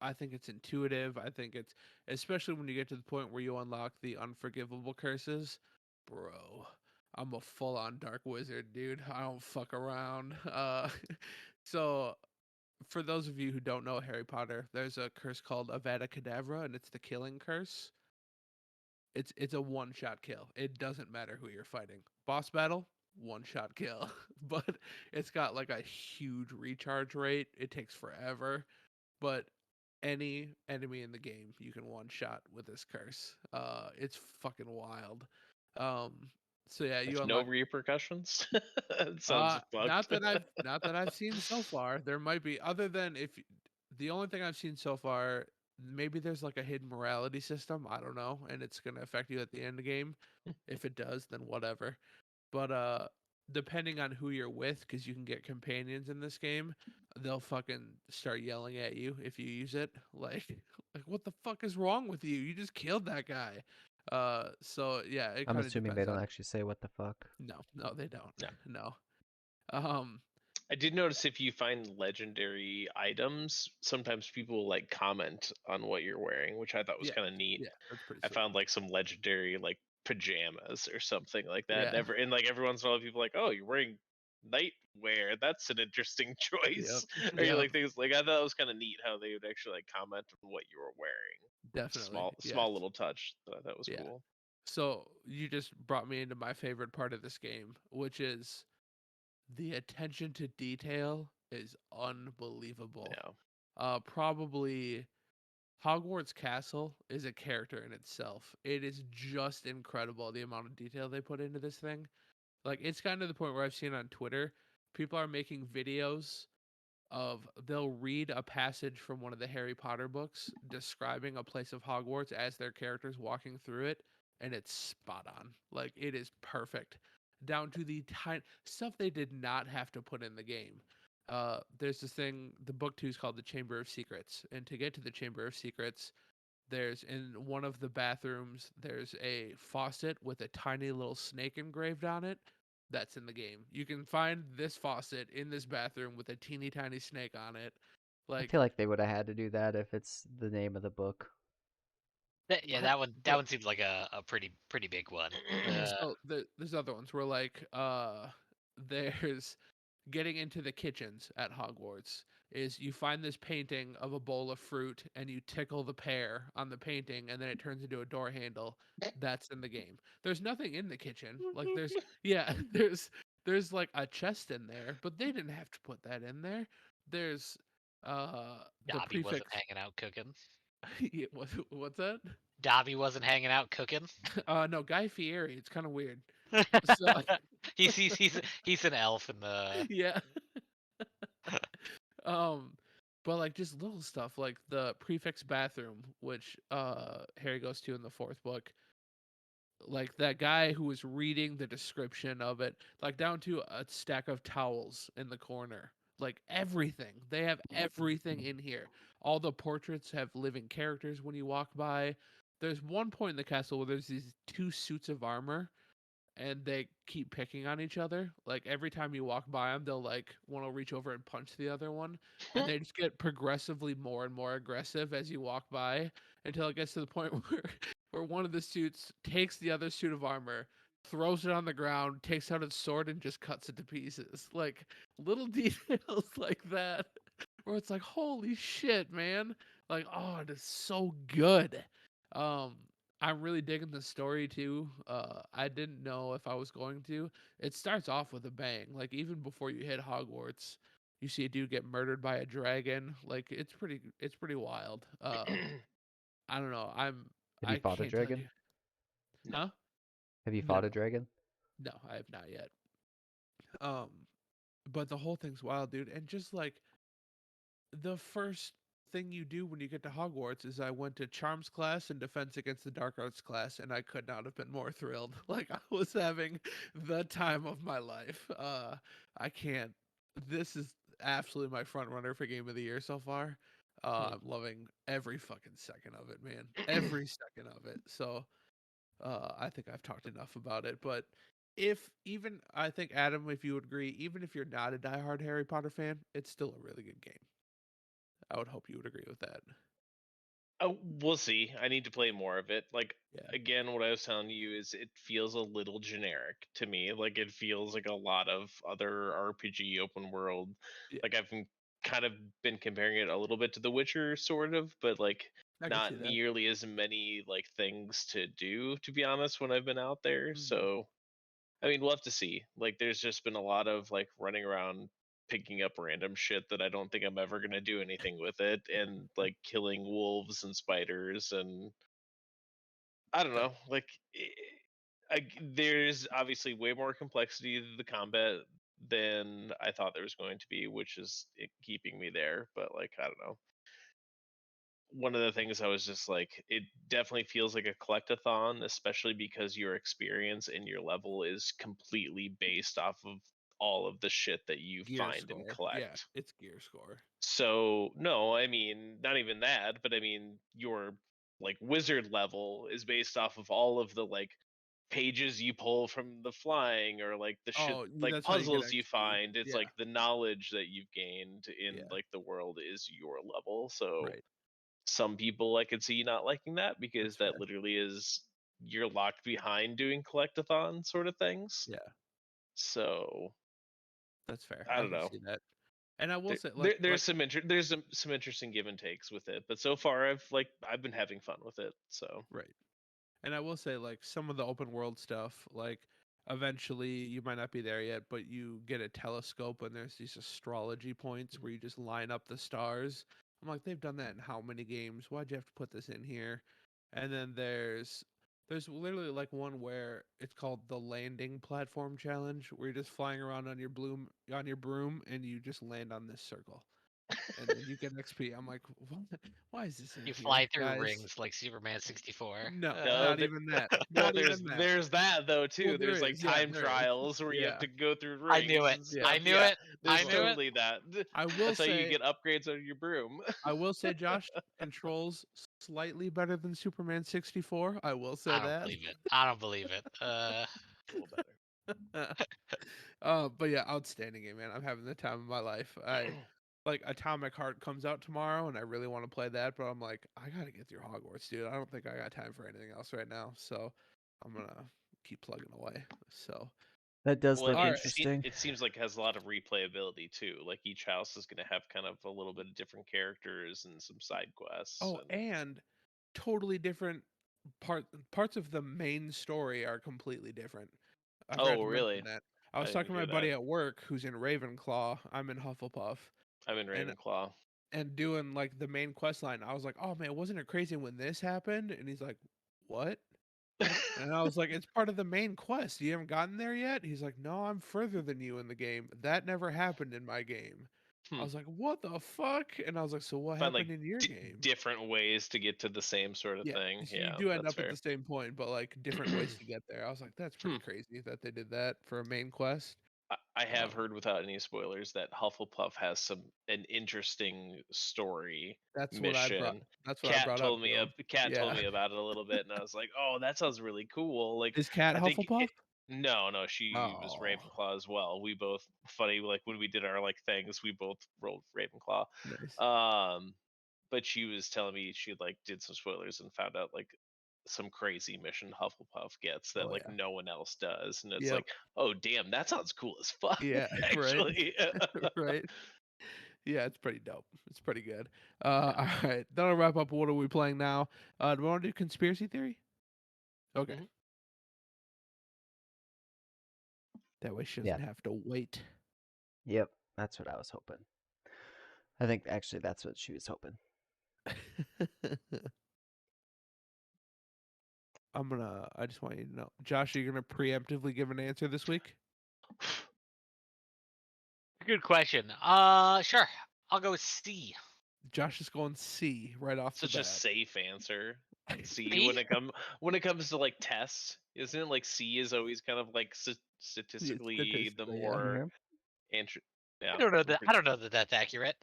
I think it's intuitive. I think it's especially when you get to the point where you unlock the unforgivable curses, bro. I'm a full-on dark wizard, dude. I don't fuck around. So for those of you who don't know Harry Potter, there's a curse called Avada Kedavra, and it's the killing curse. It's a one-shot kill. It doesn't matter who you're fighting. Boss battle, one-shot kill. But it's got like a huge recharge rate. It takes forever. But any enemy in the game you can one-shot with this curse. It's fucking wild. Um so yeah, you There's no unlock repercussions. It sounds not fucked. that I've seen so far. There might be other than if the only thing I've seen so far, maybe there's like a hidden morality system. I don't know, and it's gonna affect you at the end of the game. If it does, then whatever. But depending on who you're with, because you can get companions in this game, they'll fucking start yelling at you if you use it. Like what the fuck is wrong with you? You just killed that guy. So yeah, it I'm kind of assuming they depends don't on. actually say what the fuck. No, they don't. No. No. Um, I did notice if you find legendary items, sometimes people will, like, comment on what you're wearing, which I thought was yeah, kind of neat. yeah, that's pretty I sweet. found like some legendary like pajamas or something like that. Yeah. Never, and like every once in a while, people are like, oh, you're wearing nightwear. That's an interesting Yep. choice. Or you Yep. like things like I thought it was kind of neat how they would actually like comment on what you were wearing. Definitely. Yes. Small little touch that I thought was Yeah. cool. So you just brought me into my favorite part of this game, which is the attention to detail is unbelievable. Yeah. Probably Hogwarts Castle is a character in itself. It is just incredible the amount of detail they put into this thing. Like it's gotten to the point where I've seen on Twitter, people are making videos of they'll read a passage from one of the Harry Potter books describing a place of Hogwarts as their characters walking through it, and it's spot on. Like it is perfect, down to the tiny stuff they did not have to put in the game. There's this thing. The book two is called the Chamber of Secrets, and to get to the Chamber of Secrets, there's in one of the bathrooms. There's a faucet with a tiny little snake engraved on it that's in the game. You can find this faucet in this bathroom with a teeny tiny snake on it. I Like feel like they would have had to do that if it's the name of the book. Yeah, that but one seems like a pretty big one. so there's other ones where like there's getting into the kitchens at Hogwarts is you find this painting of a bowl of fruit and you tickle the pear on the painting and then it turns into a door handle. That's in the game. There's nothing in the kitchen. Like there's yeah, there's like a chest in there, but they didn't have to put that in there. There's the Dobby wasn't prefix hanging out cooking. yeah, what's that? Dobby wasn't hanging out cooking. No, Guy Fieri. It's kind of weird. So He's an elf in the. yeah. Um, but like just little stuff like the prefix bathroom, which Harry goes to in the fourth book. Like that guy who was reading the description of it, like down to a stack of towels in the corner. Like everything. They have everything in here. All the portraits have living characters when you walk by. There's one point in the castle where there's these two suits of armor and they keep picking on each other. Like every time you walk by them, they'll like want to reach over and punch the other one, and they just get progressively more and more aggressive as you walk by until it gets to the point where one of the suits takes the other suit of armor, throws it on the ground, takes out its sword, and just cuts it to pieces. Like little details like that, where it's like, holy shit, man! Like, oh, it is so good. Um, I'm really digging the story too. I didn't know if I was going to. It starts off with a bang. Like even before you hit Hogwarts, you see a dude get murdered by a dragon. Like it's pretty wild. I don't know. Have you I fought a can't tell you. dragon? No. Huh? Have you fought a No. dragon? No, I have not yet. Um but the whole thing's wild, dude. And just like the first thing you do when you get to Hogwarts is I went to Charms class and Defense Against the Dark Arts class, and I could not have been more thrilled. Like I was having the time of my life. I can't. This is absolutely my front runner for Game of the Year so far. I'm loving every fucking second of it, man. Every second of it. So I think I've talked enough about it, but I think Adam, if you would agree, even if you're not a diehard Harry Potter fan, it's still a really good game. I would hope you would agree with that. Oh, we'll see. I need to play more of it. Like Yeah. again, what I was telling you is it feels a little generic to me. Like it feels like a lot of other RPG open world. Yeah. Like I've kind of been comparing it a little bit to The Witcher, sort of, but like I can see not that. nearly as many like things to do, to be honest, when I've been out there. So I mean, we'll have to see. Like there's just been a lot of like running around picking up random shit that I don't think I'm ever going to do anything with it, and like killing wolves and spiders, and I don't That, know. Like there's obviously way more complexity to the combat than I thought there was going to be, which is keeping me there. But like I don't know. One of the things I was just like, it definitely feels like a collectathon, especially because your experience and your level is completely based off of all of the shit that you gear find and score. Yeah, collect. it's gear score. So, no, I mean, not even that, but I mean, your like wizard level is based off of all of the like pages you pull from the flying, or like the shit, Oh, like that's how you get puzzles you XP. find. It's Yeah, like the knowledge that you've gained in yeah, like the world is your level. So, right. some people I could see not liking that, because That's that fair. literally is you're locked behind doing collectathon sort of things. Yeah, So that's fair. I I don't can know. see that. And I will There, say, there there's some interesting give and takes with it, but so far I've been having fun with it. So right. And I will say, like, some of the open world stuff, like, eventually you might not be there yet, but you get a telescope and there's these astrology points where you just line up the stars. I'm like, they've done that in how many games? Why'd you have to put this in here? And then there's literally like one where it's called the landing platform challenge, where you're just flying around on your broom and you just land on this circle. And then you get XP. I'm like, what? Why is this in You here, fly through guys? rings like Superman 64. No, no, not even that. well, Not even that. there's that though Well, too. there There's like is. Yeah, time there is. trials where you have Yeah, to go through I knew rings it. and yeah. I stuff. knew Yeah, it. I there's knew it. totally that. I will That's how you say, get upgrades on your broom. Josh controls slightly better than Superman 64. I will I say don't that. believe it. I don't believe it. A little better. But yeah, outstanding game, man. I'm having the time of my life. I like Atomic Heart comes out tomorrow, and I really want to play that, but I'm like, I gotta get through Hogwarts, dude. I don't think I got time for anything else right now, so I'm gonna keep plugging away. So, That does Well, look all right. interesting. it seems like it has a lot of replayability too. Like each house is going to have kind of a little bit of different characters and some side quests. Oh, And and totally different parts of the main story are completely different. I forgot oh, to mention really? that. I I was didn't talking to my hear that. buddy at work who's in Ravenclaw. I'm in Hufflepuff, I'm in and Ravenclaw. doing like the main quest line. I was like, "Oh man, wasn't it crazy when this happened?" And he's like, "What?" And I was like, "It's part of the main quest. You haven't gotten there yet?" He's like, "No, I'm further than you in the game. That never happened in my game." I Hmm. was like, "What the fuck?" And I was like, "So what Find like happened in your game?" different ways to get to the same sort of Yeah, thing. so you Yeah, do end that's up at fair. the same point, but like different ways to get there. I was like, "That's pretty Hmm. crazy that they did that for a main quest." I have Um, heard without any spoilers that Hufflepuff has an interesting story mission. That's what I brought up to him. Cat told Yeah. me about it a little bit, and I was like, "Oh, that sounds really cool." Like, Is Cat I think Hufflepuff? no, she was Oh, Ravenclaw as well. We both funny like when we did our like things, we both rolled Ravenclaw. nice. Um, but she was telling me she like did some spoilers and found out like some crazy mission Hufflepuff gets that Oh like yeah. no one else does, and it's Yep. like, oh damn, that sounds cool as fuck, Yeah, right. actually. Right. Yeah, it's pretty dope. It's pretty good. Yeah. All right. That'll wrap up what are we playing now. Do we want to do conspiracy theory? Okay. Mhm. That way she Yeah. doesn't have to wait. Yep. That's what I was hoping. I think actually that's what she was hoping. I just want you to know. Josh, are you gonna preemptively give an answer this week? Good question. Sure. I'll go with C. Josh is going C right off Such the a bat. safe answer. C See? when it comes to like tests, isn't it like C is always kind of like statistically the Statistically, yeah. more Yeah. yeah. I don't know that that's accurate.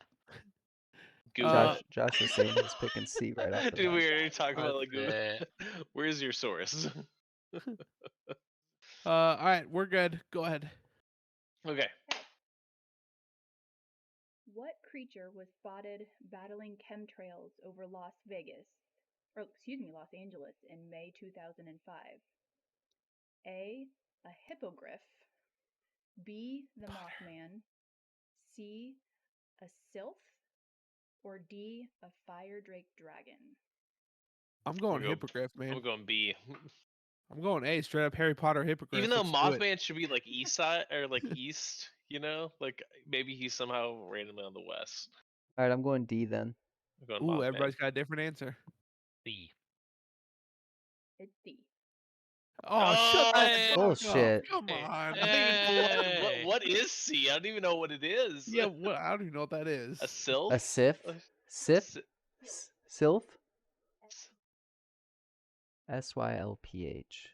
Google Josh is saying he's picking C right off it. the Dude, bat. we already talked about like Let's see. where's your source? All right, we're good. Go ahead. Okay. What creature was spotted battling chemtrails over Las Angeles in May 2005? A. A hippogriff. B. The Mothman. C. A sylph. Or D. A fire drake dragon. I'm going We'll go- hippogriff, man. I'm going B. I'm going A, straight up Harry Potter hippogriff. Even though Let's do it. Mothman should be like east side or like east, like maybe he's somehow randomly on the west. All right, I'm going D then. I'm going Ooh, Mothman. everybody's got a different answer. C. It's D. Oh, shut that Hey! fuck up. Bullshit. Come Hey. on. I don't even know Hey. what is C. I don't even know what it is. Yeah, what? I don't even know what that is. A sylph? A Sif? Sif? Si- Sylph? SYLPH.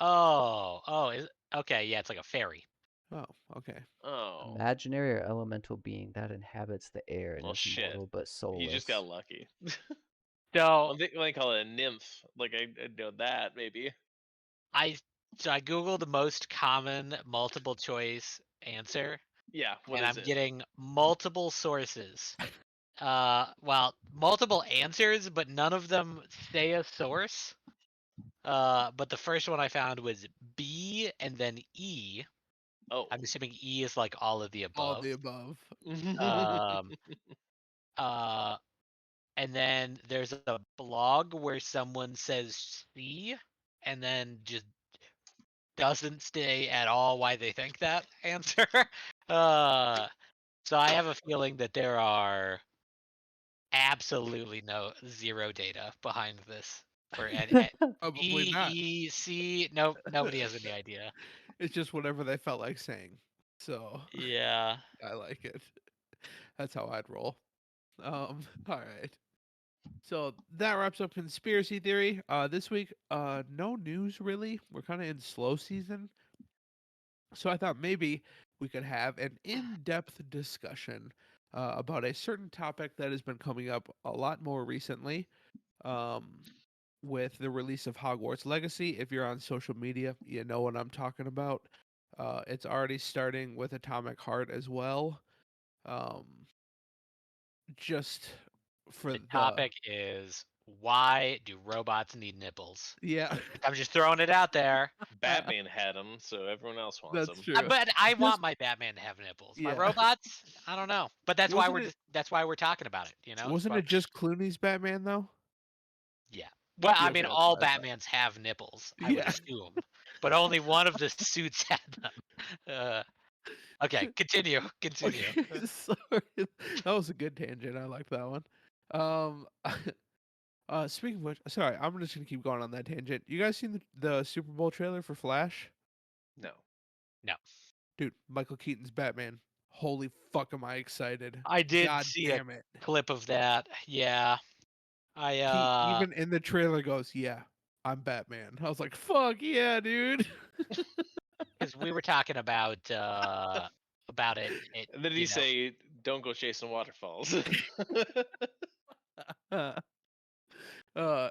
SYL. Okay, yeah, it's like a fairy. Oh, okay. Oh. Imaginary or elemental being that inhabits the air and Well, is shit. mortal but soulless. You just got lucky. So I call it a nymph. Like I know that maybe. I googled the most common multiple choice answer, Yeah. What and is I'm it? getting multiple sources. Well, multiple answers, but none of them say a source. But the first one I found was B and then E. Oh. I'm assuming E is like all of the All above. the above. Um, and then there's a blog where someone says C, and then just doesn't say at all why they think that answer. So I have a feeling that there are absolutely zero data behind this for Probably not. E, C. Nope, nobody has any idea. It's just whatever they felt like saying. So Yeah. I like it. That's how I'd roll. All right. So that wraps up conspiracy theory. This week, no news really. We're kind of in slow season. So I thought maybe we could have an in-depth discussion about a certain topic that has been coming up a lot more recently. With the release of Hogwarts Legacy. If you're on social media, you know what I'm talking about. It's already starting with Atomic Heart as well. Just for The topic is, why do robots need nipples? yeah, I'm just throwing it out there. Batman had them, so everyone else wants that's them. true. But I Just- want my Batman to have nipples. My Yeah. robots, I don't know. But that's why Wasn't it- that's why we're talking about it. You know. Wasn't it just Clooney's Batman though? Yeah. Well, I Yeah, mean, okay, that's all what I thought. Batmans have nipples, I would Yeah. assume, but only one of the suits had them. Okay, continue. Continue. Okay, sorry. That was a good tangent. I like that one. Speaking of which, sorry, I'm just gonna keep going on that tangent. You guys seen the Super Bowl trailer for Flash? No. No, Dude, Michael Keaton's Batman. Holy fuck, am I excited! I did God see damn it! a clip of that. Yeah, He I even in the trailer goes, "Yeah, I'm Batman." I was like, "Fuck yeah, dude!" because we were talking about it. And then did he say, "Don't go chasing waterfalls"?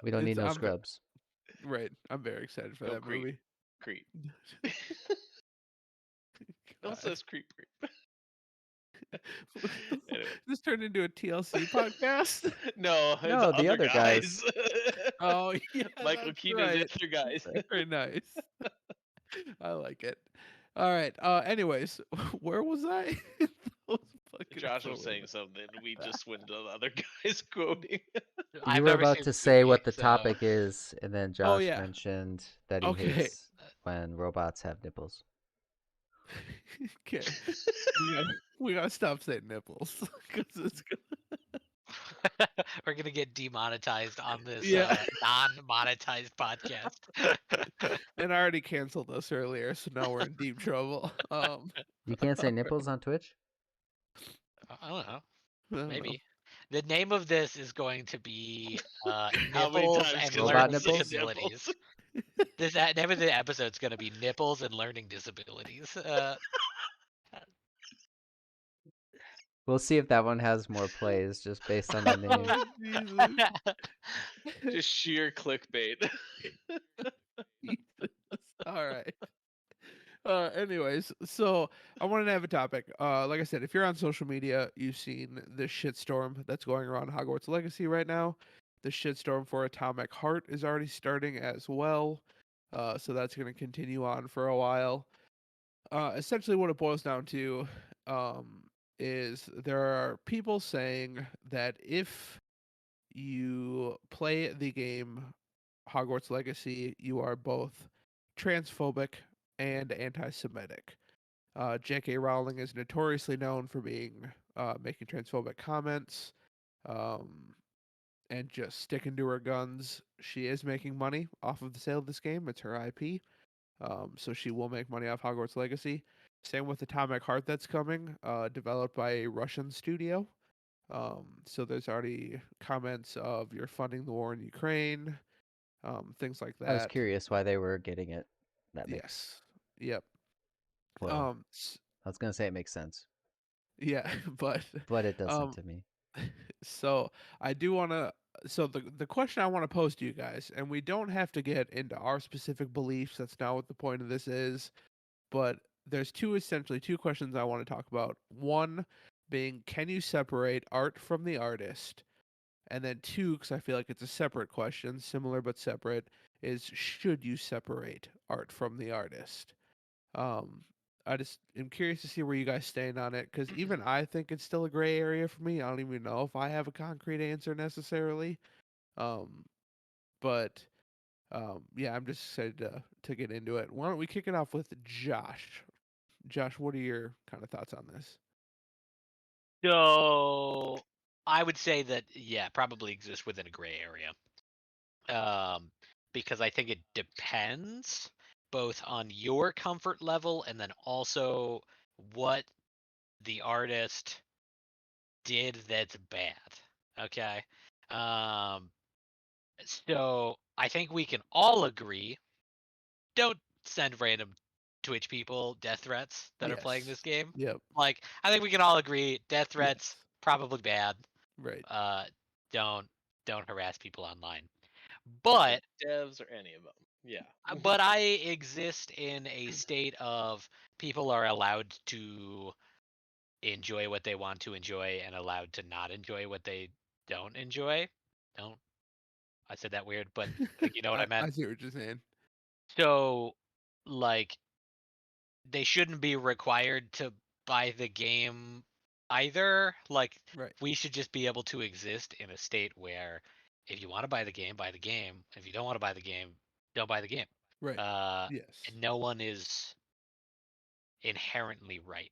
We don't need no I'm scrubs. right. I'm very excited for Go that Creep. movie. Creep. God. Don't says creep. Anyway. This turned into a TLC podcast. No, it's No, the other guys. Oh yeah, Michael that's Keaton right. and the other guys. Very nice. I like it. All right. Anyways, where was I? That was fucking Josh so was saying random. something. We just went to the other guys quoting. I've You were never about seen to the say movie, what the so- topic is, and then Oh, Josh yeah. mentioned that he Okay. hates when robots have nipples. Okay. We gotta stop saying nipples because it's We're gonna get demonetized on this Yeah. non-monetized podcast. and I already canceled us earlier, so now we're in deep trouble. You can't say nipples on Twitch? I don't know. I don't know. Maybe. The name of this is going to be How many Nipples times and can Robot Learning you say nipples? Disabilities. nipples? Name of the episode is going to be Nipples and Learning Disabilities. We'll see if that one has more plays just based on the name. Oh, Jesus. Just sheer clickbait. Jesus. All right. Anyways, so I wanted to have a topic. Like I said, if you're on social media, you've seen the shitstorm that's going around Hogwarts Legacy right now. The shitstorm for Atomic Heart is already starting as well. So that's going to continue on for a while. Essentially, what it boils down to is there are people saying that if you play the game Hogwarts Legacy, you are both transphobic and anti-Semitic. J.K. Rowling is notoriously known for being making transphobic comments um, and just sticking to her guns. She is making money off of the sale of this game. It's her IP, so she will make money off Hogwarts Legacy. Same with Atomic Heart that's coming, developed by a Russian studio. So there's already comments of you're funding the war in Ukraine, things like I was that. curious why they were getting it. That makes, Yes. Yep. well, Um. I was gonna say it makes sense, Yeah. But but it doesn't um. to me. So I do want to. So the question I want to pose to you guys, and we don't have to get into our specific beliefs. That's not what the point of this is. But there's essentially two questions I want to talk about. One being, can you separate art from the artist? And then two, because I feel like it's a separate question, similar but separate, is should you separate art from the artist? Um, I just am curious to see where you guys stand on it, because even I think it's still a gray area for me. I don't even know if I have a concrete answer necessarily. Um, but yeah, I'm just excited to get into it. Why don't we kick it off with Josh? Josh, what are your kind of thoughts on this? So I would say that yeah, probably exists within a gray area. Because I think it depends both on your comfort level and then also what the artist did that's bad. Okay. Um, so I think we can all agree, don't send random Twitch people death threats that are playing Yes. this game. Yep. Like, I think we can all agree, death threats Yes. probably bad. Right. Uh, don't don't harass people online. Whether But devs or any of them. Yeah. but I exist in a state of people are allowed to enjoy what they want to enjoy and allowed to not enjoy what they don't enjoy. Don't I said that weird, but like you know what I meant. I see what you're saying. So like they shouldn't be required to buy the game either. Like Right. we should just be able to exist in a state where if you want to buy the game, buy the game. If you don't want to buy the game, don't buy the game. Right. Uh, Yes. and no one is inherently right.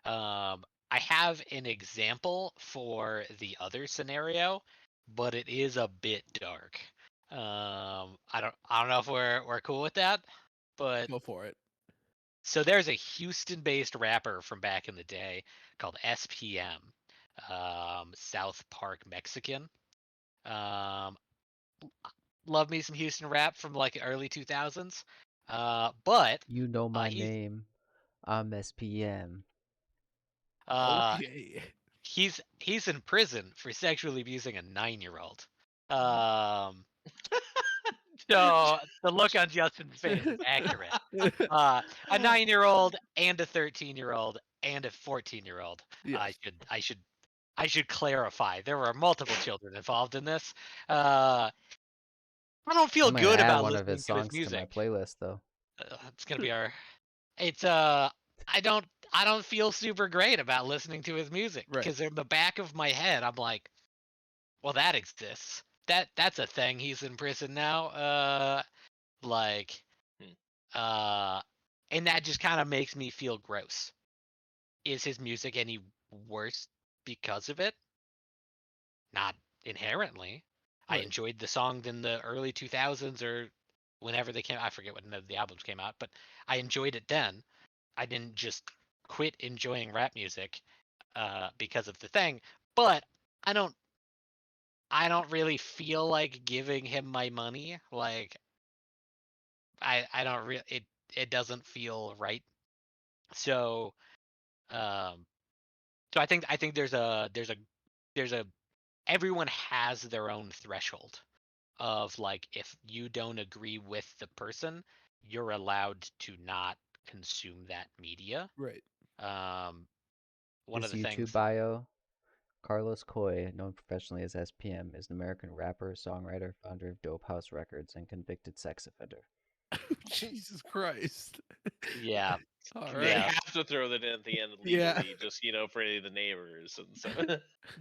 I have an example for the other scenario, but it is a bit dark. I don't know if we're cool with that, but Go for it. so there's a Houston-based rapper from back in the day called SPM, South Park Mexican. Um, love me some Houston rap from like the early 2000s. But You know my he's name. I'm SPM. uh, Okay. he's in prison for sexually abusing a 9-year-old. Um, so the look on Justin's face is accurate. A 9-year-old and a 13-year-old and a 14-year-old. I Yes. should I should I should clarify. There were multiple children involved in this. Uh, I don't I'm feel gonna good add about one of listening his to his songs to my music. playlist though. It's gonna be our. It's I don't feel super great about listening to his music Right. because in the back of my head I'm like, well, that exists. That's a thing. He's in prison now. Like, Hmm. uh, and that just kind of makes me feel gross. Is his music any worse because of it? Not inherently. I Right. enjoyed the song in the early 2000s or whenever they came. I forget when the albums came out, but I enjoyed it then. I didn't just quit enjoying rap music. because of the thing. But I don't really feel like giving him my money. Like I don't really it doesn't feel right. So um so I think there's a everyone has their own threshold of like if you don't agree with the person, you're allowed to not consume that media. Right. Um one of His the YouTube things bio: Carlos Coy, known professionally as SPM, is an American rapper, songwriter, founder of Dope House Records, and convicted sex offender. Jesus Christ. yeah, All They right. yeah. have to throw that in at the end Yeah. legally, just for any of the neighbors and so.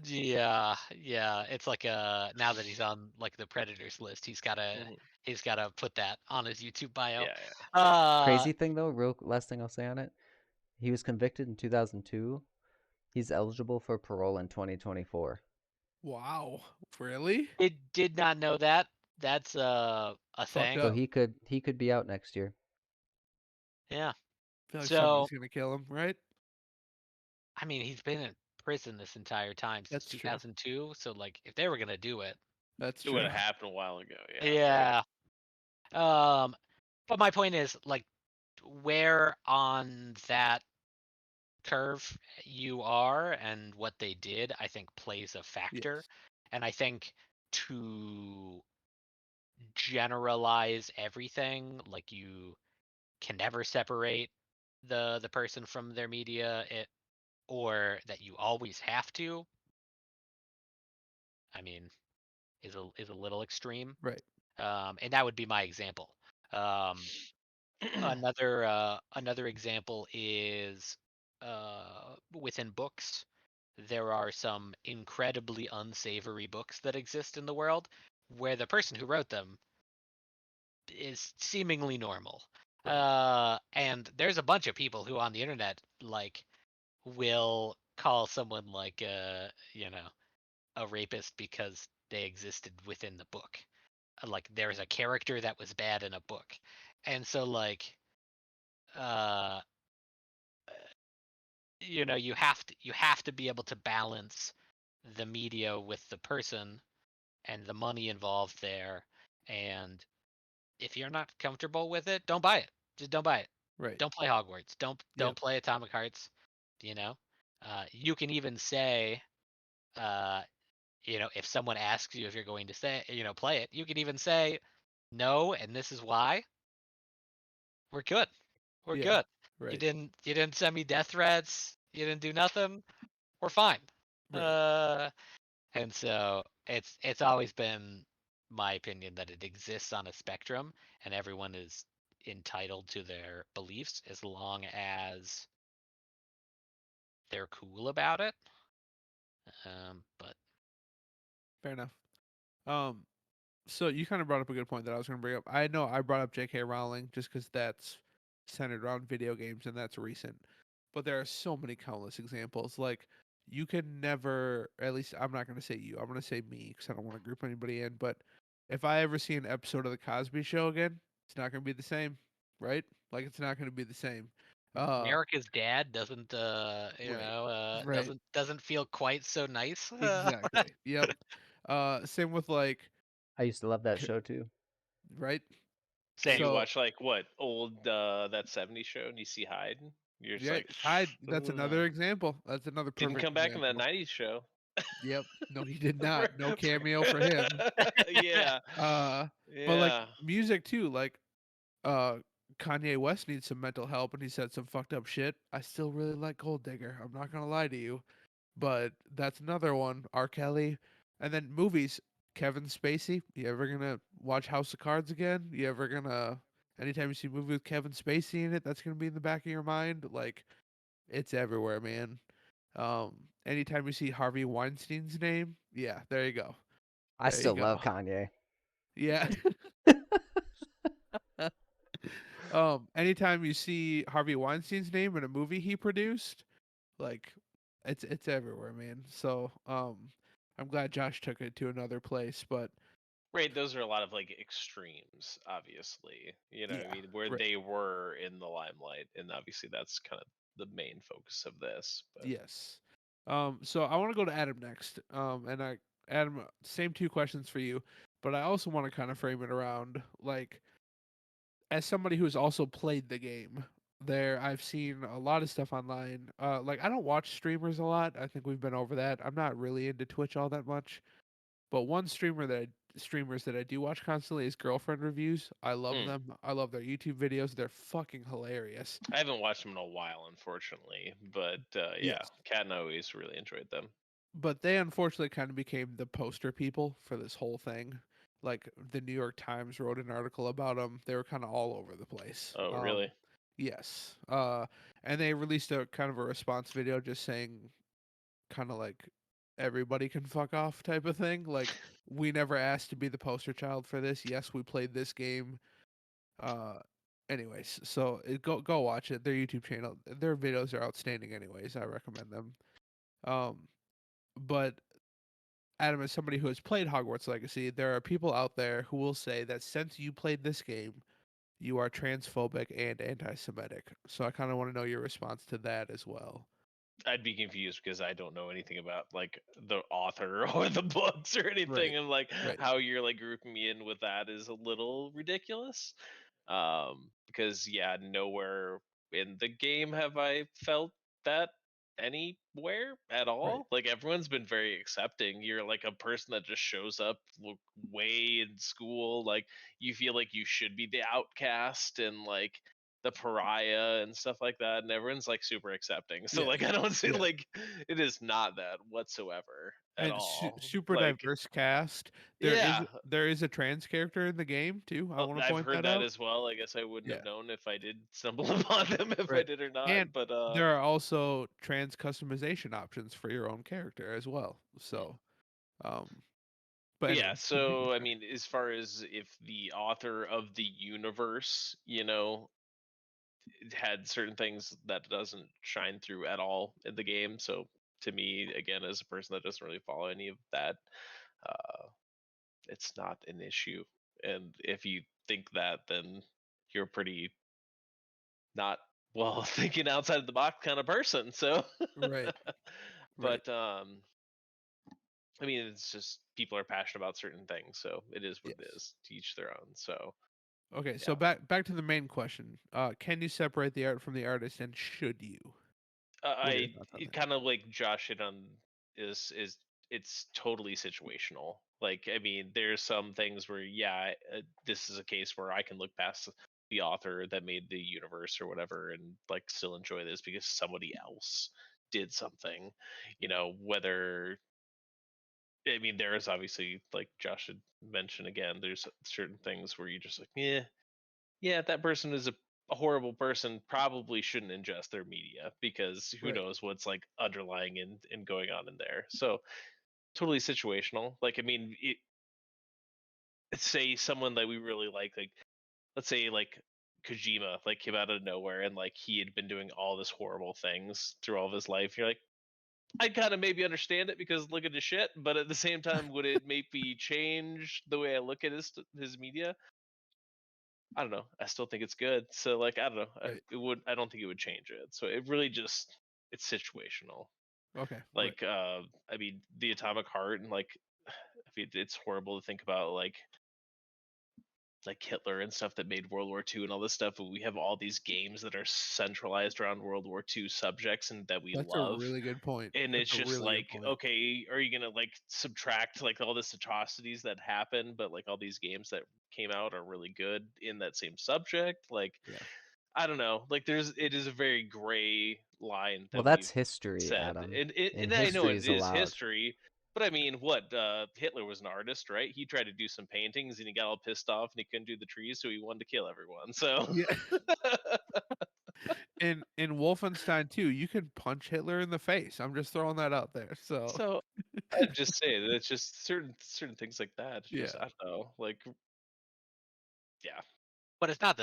Yeah, yeah. It's like now that he's on like the Predators list, Mhm. he's gotta put that on his YouTube bio. Yeah, yeah. Uh Crazy thing though, real last thing I'll say on it, he was convicted in 2002. He's eligible for parole in 2024. Wow. Really? did not know that. That's a Fucked thing. So up. he could be out next year. Yeah. I feel like So somebody's gonna kill him, right? I mean, he's been in prison this entire time since That's true. 2002. So like, if they were gonna do it, That's It would true. have happened a while ago. Yeah. yeah. Um, but my point is like, where on that curve you are and what they did, I think plays a factor. Yes. And I think to generalize everything, like you can never separate the person from their media, or that you always have to, I mean, is a little extreme. Right. And that would be my example. Um, another example is within books. There are some incredibly unsavory books that exist in the world where the person who wrote them is seemingly normal. Right. And there's a bunch of people who on the internet like will call someone like a rapist because they existed within the book. Like there's a character that was bad in a book. And so like uh you have to be able to balance the media with the person and the money involved there. And if you're not comfortable with it, don't buy it. Just don't buy it. Right. Don't play Hogwarts. Don't Yep. play Atomic Hearts. You know, you can even say, uh, if someone asks you if you're going to say, play it, you can even say, no, and this is why. We're good. We're Yeah. good. Right. You didn't send me death threats. You didn't do nothing. We're fine. Right. Uh, and so it's always been my opinion that it exists on a spectrum, and everyone is entitled to their beliefs as long as they're cool about it. But Fair enough. Um, so you kind of brought up a good point that I was going to bring up. I know I brought up J.K. Rowling just because that's centered around video games and that's recent. But there are so many countless examples. Like you can never, at least I'm not going to say you. I'm going to say me because I don't want to group anybody in. But if I ever see an episode of the Cosby Show again, it's not going to be the same, right? Like it's not going to be the same. America's Dad doesn't Right, right, doesn't feel quite so nice. exactly. Yep. Same with like, I used to love that show too. right. And Same. you So watch like what old that '70s show, and you see Hyde. You're just yeah, like, Hyde. That's another "Ugh." example. That's another Didn't perfect come back in that example. '90s show. Yep. No, he did For- not. No cameo for him. yeah, Uh, but like yeah. music too. Like uh, Kanye West needs some mental help, and he said some fucked up shit. I still really like Gold Digger. I'm not gonna lie to you, but that's another one. R. Kelly, and then movies. Kevin Spacey. You ever gonna watch House of Cards again? You ever gonna? Anytime you see a movie with Kevin Spacey in it, that's gonna be in the back of your mind. Like it's everywhere, man. Anytime you see Harvey Weinstein's name, yeah, there you go. I There you still go. love Kanye. Yeah. Anytime you see Harvey Weinstein's name in a movie he produced, like it's everywhere, man. So, I'm glad Josh took it to another place, but Right, those are a lot of like extremes, obviously. You know what I yeah, mean? Where right. they were in the limelight, and obviously that's kind of the main focus of this. But Yes. So I want to go to Adam next. Adam, same two questions for you, but I also want to kind of frame it around like as somebody who's also played the game. There, I've seen a lot of stuff online. Like I don't watch streamers a lot. I think we've been over that. I'm not really into Twitch all that much. But one streamers that I do watch constantly is girlfriend reviews. I love Hmm. them. I love their YouTube videos. They're fucking hilarious. I haven't watched them in a while, unfortunately, but yeah, Yes. Kat and I always really enjoyed them. But they unfortunately kind of became the poster people for this whole thing. Like the New York Times wrote an article about them. They were kind of all over the place. Oh, really? Yes. And they released a kind of a response video just saying kind of like everybody can fuck off type of thing. Like we never asked to be the poster child for this. Yes, we played this game. Uh anyways, so go watch it. Their YouTube channel, their videos are outstanding anyways. I recommend them. But Adam, as somebody who has played Hogwarts Legacy, there are people out there who will say that since you played this game, you are transphobic and anti-Semitic. So I kind of want to know your response to that as well. I'd be confused because I don't know anything about like the author or the books or anything, Right. and like Right. how you're like grouping me in with that is a little ridiculous. Because yeah, nowhere in the game have I felt that anywhere at Right. all. Like everyone's been very accepting. You're like a person that just shows up way in school. Like you feel like you should be the outcast and like the pariah and stuff like that, and everyone's like super accepting. So Yeah. like I don't see Yeah. like it is not that whatsoever at And all. super Like diverse cast. yeah, There is a trans character in the game too. I oh, want to I've point heard that that out. as well. I guess I wouldn't Yeah. have known if I did stumble upon them if I Right. did or not. And But there are also trans customization options for your own character as well. So, um, but yeah. anyways, continue. So I Sorry. mean, as far as if the author of the universe, you know, had certain things that doesn't shine through at all in the game. So to me, again, as a person that doesn't really follow any of that, uh, it's not an issue. And if you think that, then you're pretty not well thinking outside of the box kind of person. So, Right. Right. but I mean, it's just people are passionate about certain things, so it is what it Yes. is. To each their own. So Okay, so yeah, back to the main question. Can you separate the art from the artist, and should you? What are your I thoughts on it that? kind of like Josh hit on is it's totally situational. Like I mean, there's some things where yeah, this is a case where I can look past the author that made the universe or whatever and like still enjoy this because somebody else did something. You know, whether I mean, there is obviously like Josh had mentioned again. There's certain things where you just like, yeah, that person is a horrible person. Probably shouldn't ingest their media because who Right. knows what's like underlying and going on in there. So totally situational. Like, I mean, say someone that we really like let's say like Kojima like came out of nowhere and like he had been doing all this horrible things through all of his life. You're like, I kind of maybe understand it because look at his shit, but at the same time, would it maybe change the way I look at his media? I don't know. I still think it's good. So like I don't know. Right. It would. I don't think it would change it. So it really just it's situational. Okay. Right. Like I mean, the Atomic Heart and like I mean, it's horrible to think about like Hitler and stuff that made World War II and all this stuff. But we have all these games that are centralized around World War II subjects and that we That's a love. really good point. And That's it's a just really good like, point. okay, are you gonna like subtract like all this atrocities that happen, but like all these games that came out are really good in that same subject? Like, Yeah. I don't know. Like, it is a very gray line Well, that that's we've history, said, Adam. And and I know history it is is allowed. history, but I mean, what? Hitler was an artist, right? He tried to do some paintings, and he got all pissed off, and he couldn't do the trees, so he wanted to kill everyone. So, Yeah. In Wolfenstein 2, you can punch Hitler in the face. I'm just throwing that out there. So so I'm just saying, it's just certain things like that. It's yeah, just I don't know, like yeah. But it's not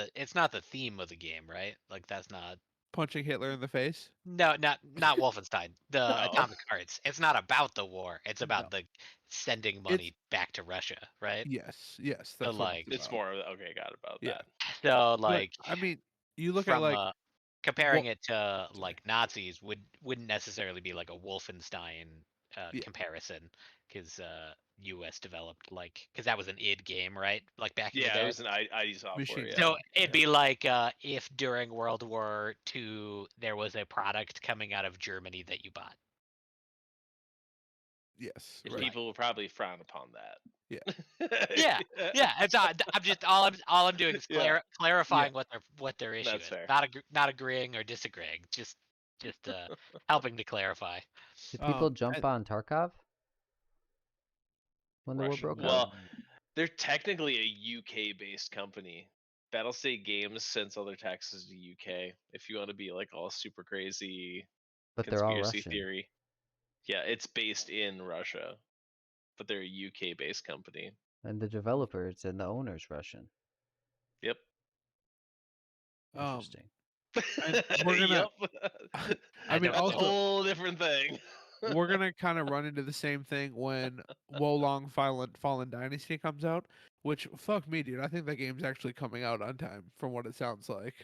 the theme of the game, right? Like that's not punching Hitler in the face. no, not Wolfenstein. The No. Atomic Hearts. It's not about the war. It's No, about the sending it's money back to Russia, right? yes, So that's what it's like It's about. more okay, got about Yeah, that. so but like I mean, you look at from like a comparing Well, it to sorry. like Nazis wouldn't necessarily be like a Wolfenstein Yeah. comparison, because U.S. developed because that was an id game, right? Like back in the Yeah, it day. was an ID software. Machine Yeah. So Gun. it'd Yeah. be like if during World War II there was a product coming out of Germany that you bought. Yes. And Right. people will probably frown upon that. Yeah. Yeah, yeah. It's I'm just all I'm doing is Yeah. clarifying what their issue That's is. fair. Not agreeing or disagreeing. Just helping to clarify. Did people I, jump on Tarkov when the war Russia. broke out? Well, they're technically a UK based company. Battlestate Games sends all their taxes to UK. If you want to be like all super crazy But they're all conspiracy Russian. theory. Yeah, it's based in Russia, but they're a UK based company. And the developers and the owners Russian. Yep. um, Interesting. and we're gonna. Yep. I I mean, don't That's a blame also, them. whole different thing. we're gonna kind of run into the same thing when Wolong Fallen Dynasty comes out. Which fuck me, dude. I think that game's actually coming out on time, from what it sounds like.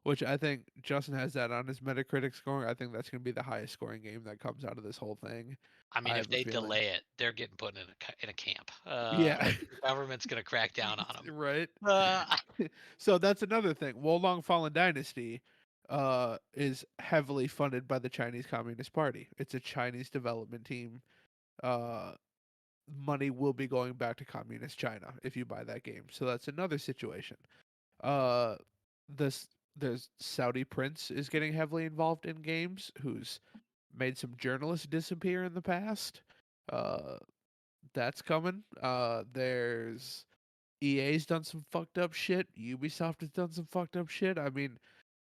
Which I think Justin has that on his Metacritic scoring. I think that's gonna be the highest scoring game that comes out of this whole thing. I mean, I if have a they feeling. delay it, they're getting put in a camp. Yeah. The government's gonna crack down on them. Right. Uh, So that's another thing. Wolong Fallen Dynasty is heavily funded by the Chinese Communist Party. It's a Chinese development team. Uh, money will be going back to communist China if you buy that game. So that's another situation. Uh, this there's Saudi Prince is getting heavily involved in games, who's made some journalists disappear in the past. Uh, that's coming. There's EA's done some fucked up shit. Ubisoft has done some fucked up shit. I mean,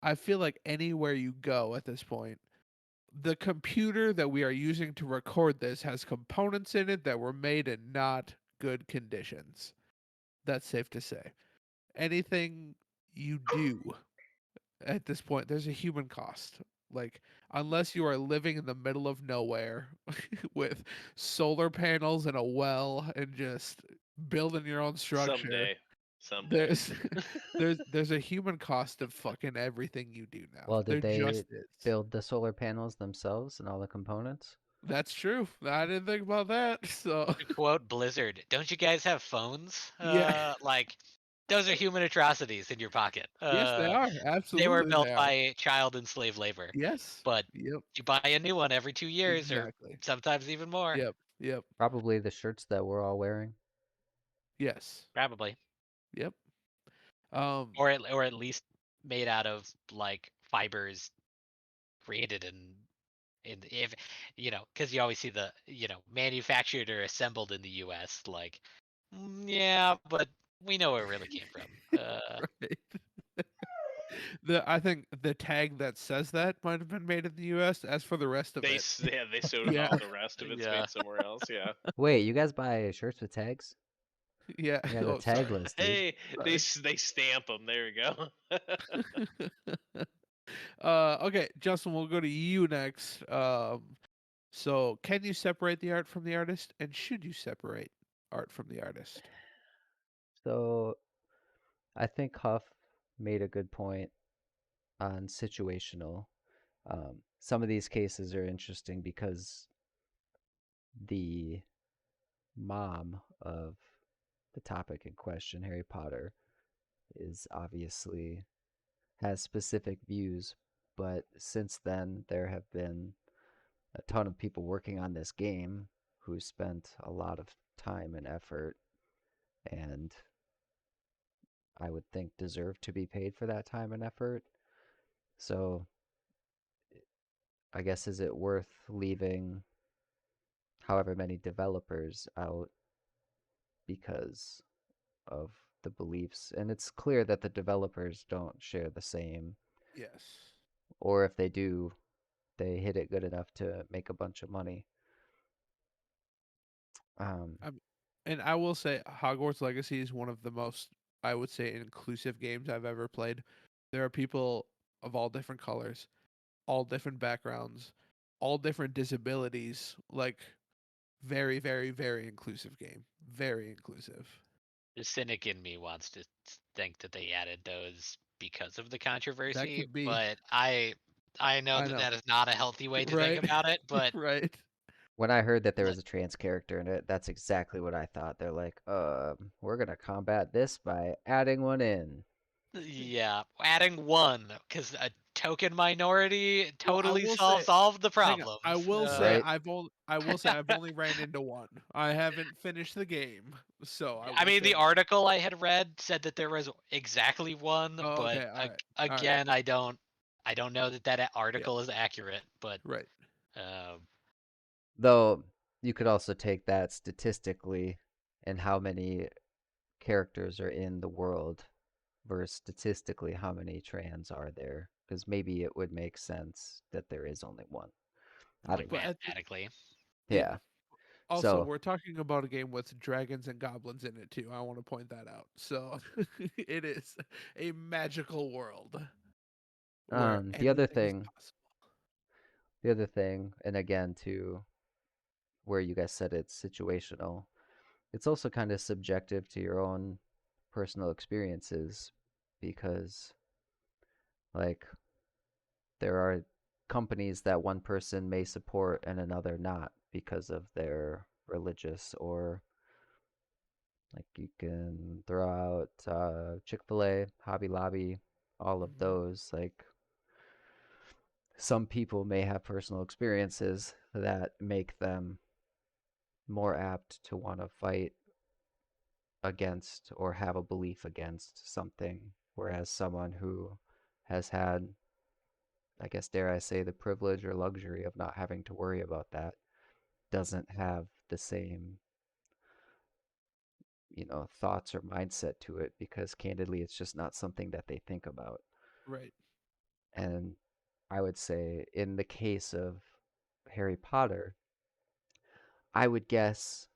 I feel like anywhere you go at this point, the computer that we are using to record this has components in it that were made in not good conditions. That's safe to say. Anything you do at this point, there's a human cost. Like, unless you are living in the middle of nowhere with solar panels and a well and just building your own structure, Someday. Someday. there's there's a human cost of fucking everything you do now. Well, did There they just is. build the solar panels themselves and all the components? That's true. I didn't think about that. So to quote Blizzard, don't you guys have phones? yeah, Those are human atrocities in your pocket. yes, they are. They were Absolutely, built they are. by child and slave labor, Yes. but Yep. you buy a new one every 2 years or Exactly. sometimes even more. Yep. Yep. Probably the shirts that we're all wearing. Yes. Probably. Yep. Um. Or at least made out of like fibers created in if because you always see the manufactured or assembled in the US, like yeah, but we know where it really came from. Right. I think the tag that says that might have been made in the U.S. As for the rest of it, They sewed yeah, all the rest of it's Yeah. made somewhere else. Yeah. Wait, you guys buy shirts with tags? yeah. Yeah, the Oh, sorry. tagless, dude. Hey, they stamp them. There we go. Okay, Justin, we'll go to you next. So can you separate the art from the artist, and should you separate art from the artist? So I think Huff made a good point on situational. Some of these cases are interesting because the mom of the topic in question, Harry Potter, is obviously has specific views, but since then there have been a ton of people working on this game who spent a lot of time and effort and I would think deserve to be paid for that time and effort. So I guess is it worth leaving however many developers out because of the beliefs? And it's clear that the developers don't share the same, Yes. or if they do, they hit it good enough to make a bunch of money. Um, And I will say, Hogwarts Legacy is one of the most, I would say, inclusive games I've ever played. There are people of all different colors, all different backgrounds, all different disabilities. Like, very, very, very inclusive game. Very inclusive. The cynic in me wants to think that they added those because of the That controversy, could be. but I know I that know. that is not a healthy way to think Right. about it. But Right. When I heard that there like, was a trans character in it, that's exactly what I thought. They're like, we're gonna combat this by adding one in. yeah, adding one because a token minority Well, I totally will say, solves all of the hang on. problems. Right? I will say I've only ran into one. I haven't finished the game, so I I will mean, say the that. article I had read said that there was exactly one, Oh, but okay. All right. All right. again, I don't know that Yeah. article is accurate. But Right. um, Though you could also take that statistically and how many characters are in the world versus statistically how many trans are there. Because maybe it would make sense that there is only one. I like don't But know. mathematically, yeah. Yeah. Also, So, we're talking about a game with dragons and goblins in it too. I want to point that out. So it is a magical world where the other anything is thing, possible. and again to where you guys said it's situational, it's also kind of subjective to your own personal experiences because, like, there are companies that one person may support and another not because of their religious or like you can throw out Chick-fil-A, Hobby Lobby, all of Hmm. those. Like some people may have personal experiences that make them more apt to want to fight against or have a belief against something, whereas someone who has had, I guess, dare I say, the privilege or luxury of not having to worry about that doesn't have the same, thoughts or mindset to it because candidly, it's just not something that they think about. Right. And I would say, in the case of Harry Potter, I would guess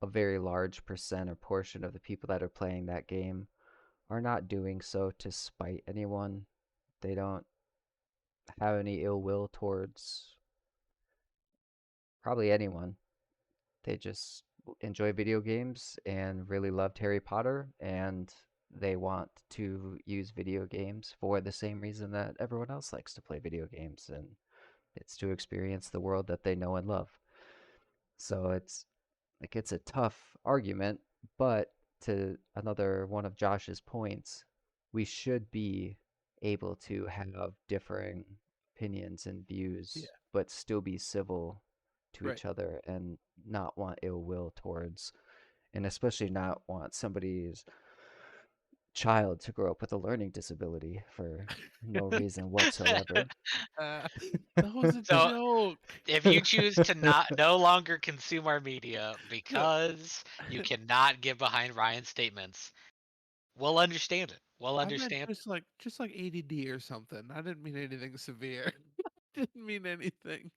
a very large percent or portion of the people that are playing that game are not doing so to spite anyone. They don't have any ill will towards probably anyone. They just enjoy video games and really loved Harry Potter, and they want to use video games for the same reason that everyone else likes to play video games, and it's to experience the world that they know and love. So it's a tough argument, but to another one of Josh's points, we should be able to have differing opinions and Yeah. views, but still be civil to Right. each other and not want ill will towards, and especially not want somebody's child to grow up with a learning disability for no reason whatsoever. uh, that was a so joke. if you choose to no longer consume our media No, because you cannot get behind Ryan's statements, we'll understand it. We'll I meant understand. just like ADD or something. I didn't mean anything severe. Didn't mean anything.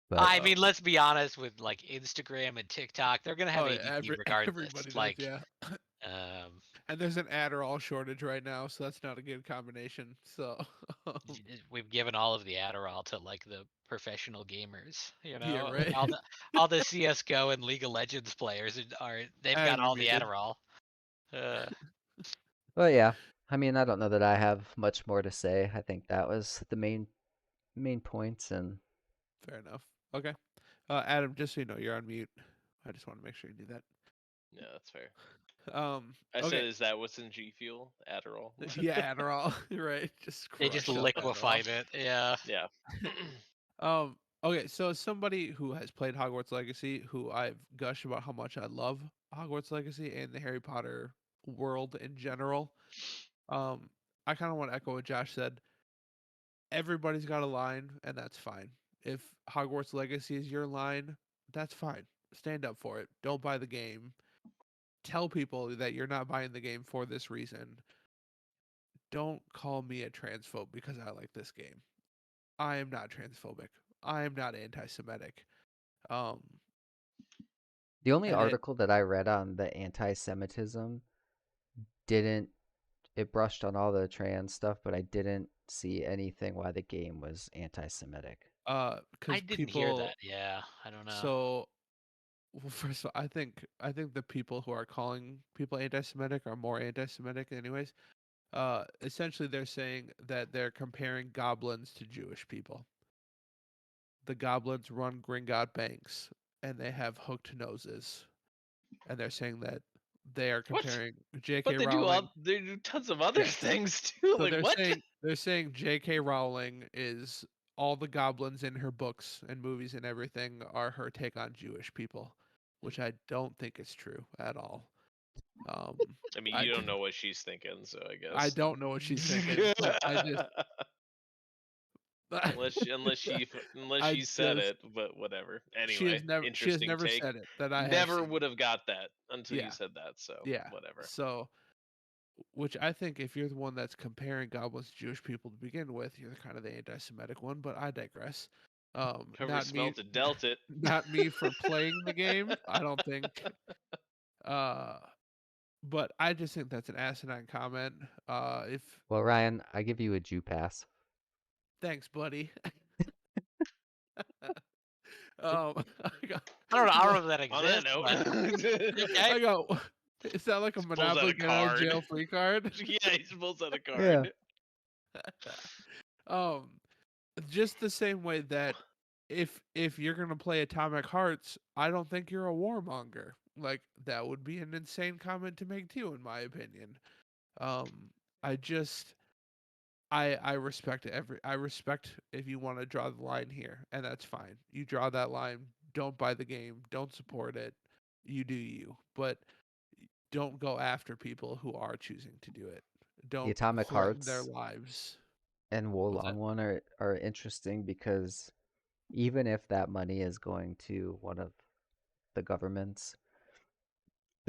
But I Um, mean, let's be honest with like Instagram and TikTok, they're gonna have oh yeah, ADD regardless. everybody does, Like, yeah. um, And there's an Adderall shortage right now, so that's not a good combination. So, um, we've given all of the Adderall to like the professional gamers. yeah, right. All the CS:GO and League of Legends players they've got Adam, you're all the muted. Adderall. Uh, yeah, I mean, I don't know that I have much more to say. I think that was the main points, and Fair enough. Okay. Adam, just so you know, you're on mute. I just want to make sure you do that. Yeah, that's fair. Um, I said, okay. is that what's in G Fuel? Adderall. Yeah, Adderall, right? Just they just crushed up Adderall. liquefied it. Yeah. Yeah. Okay, so as somebody who has played Hogwarts Legacy, who I've gushed about how much I love Hogwarts Legacy and the Harry Potter world in general, um, I kind of want to echo what Josh said. Everybody's got a line, and that's fine. If Hogwarts Legacy is your line, that's fine. Stand up for it. Don't buy the game. Tell people that you're not buying the game for this reason. Don't call me a transphobe because I like this game. I am not transphobic. I am not anti-Semitic. Um, the only and it article that I read on the anti-Semitism didn't it brushed on all the trans stuff, but I didn't see anything why the game was anti-Semitic. I because didn't hear people that. Yeah, I don't know. so Well, first of all, I think the people who are calling people anti-Semitic are more anti-Semitic, anyways. Essentially, they're saying that they're comparing goblins to Jewish people. The goblins run Gringotts banks, and they have hooked noses, and they're saying that they are What? comparing But J.K. they do Rowling. tons of other Yes. things too. So Like what? they're saying J.K. Rowling is all the goblins in her books and movies and everything are her take on Jewish people, which I don't think is true at all. Um, I mean, I you don't d- know what she's thinking, so I I guess. don't know what she's thinking, but I just unless I she said just it, but whatever. Anyway, she has interesting never take. said it that I have Never seen. would have got that until you Yeah, said that. So yeah. whatever. So, which I think if you're the one that's comparing goblins to Jewish people to begin with, you're kind of the anti-Semitic one. But I digress. Whoever Not me, smelt it dealt it. not me for playing the game. I don't think. Uh, but I just think that's an asinine comment. If Well, Ryan, I give you a Jew pass. thanks, buddy. I got, I don't know. I don't no, know if that On that exists, but note, okay. I got. Is that like a he pulls out Monopoly a get out of card. jail free card? Yeah, he pulls out a Yeah. card. um, just the same way that if you're gonna play Atomic Hearts, I don't think you're a warmonger. Like that would be an insane comment to make too, in my opinion. I just I respect I respect if you want to draw the line here, and that's fine. You draw that line. Don't buy the game. Don't support it. You do you, but don't go after people who are choosing to do it. The Don't Atomic threaten their Hearts lives. and What's that? Wolong one are interesting because even if that money is going to one of the governments,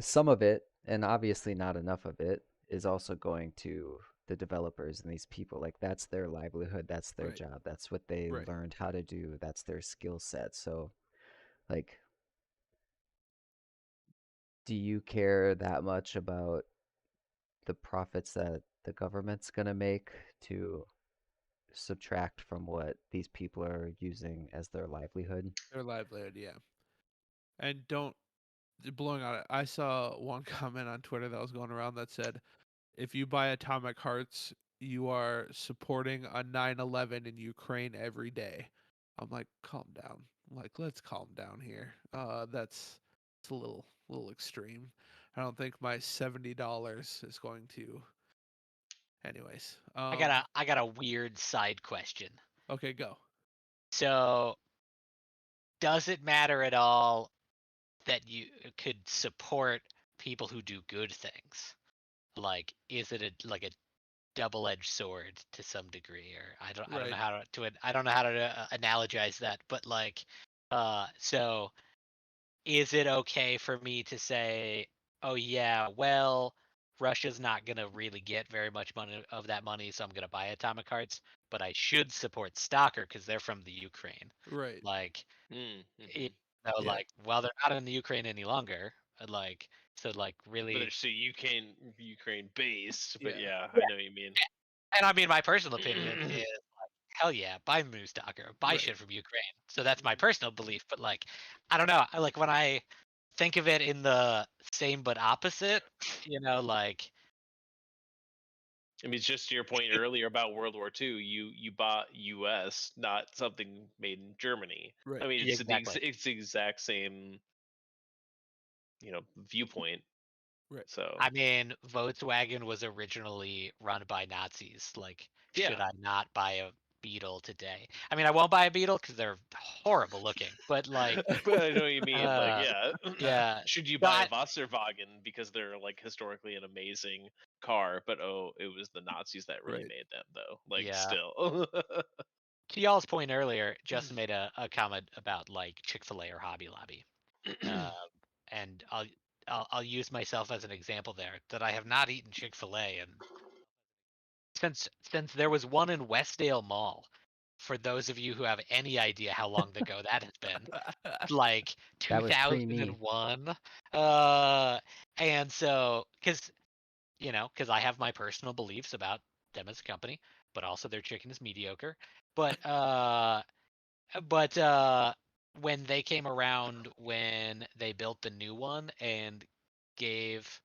some of it, and obviously not enough of it, is also going to the developers and these people. Like that's their livelihood, that's their Right. job, that's what they Right. learned how to do, that's their skill set. So, like, do you care that much about the profits that the government's going to make to subtract from what these people are using as their livelihood? Their livelihood, yeah. And don't blowing on it. I saw one comment on Twitter that was going around that said, "If you buy Atomic Hearts, you are supporting a 9/11 in Ukraine every day." I'm like, calm down. Like, let's calm down here. That's it's a little extreme. I don't think my $70 is going to. Anyways, I got a weird side question. okay, go. So, does it matter at all that you could support people who do good things? Like, is it like a double-edged sword to some degree, or I don't know Right. how I don't know how to analogize that, but like, so is it okay for me to say, oh yeah, well, Russia's not gonna really get very much money of that money, so I'm gonna buy Atomic Hearts, but I should support Stalker because they're from the Ukraine. Right. Like, you Mm-hmm. know, Yeah. like, well, they're not in the Ukraine any longer. Like, so like But they're really, so Ukraine based. But Yeah. yeah, I know what you mean. and I mean, my personal opinion is like, hell yeah, buy Moose Stalker, buy Right. shit from Ukraine. So that's my personal belief. But like, I don't know. I like when I think of it in the same but opposite. You know, like I mean, it's just to your point earlier about World War II. You bought U.S., not something made in Germany. I Right. mean, exactly. it's the exact same viewpoint. Right. So I mean, Volkswagen was originally run by Nazis. Like, yeah, should I not buy a Beetle today? I mean, I won't buy a Beetle because they're horrible looking. But like, but I know what you mean. Like, uh, yeah, yeah. should you buy a Not Wasserwagen because they're like historically an amazing car? But oh, it was the Nazis that really Right. made them, though. Like, yeah. still. To y'all's point earlier, Justin made a comment about like Chick-fil-A or Hobby Lobby, uh, and I'll use myself as an example there that I have not eaten Chick-fil-A and since there was one in Westdale Mall. For those of you who have any idea how long ago that has been, like That was pre-me. 2001, and so because I have my personal beliefs about them as a company, but also their chicken is mediocre. But when they came around when they built the new one and gave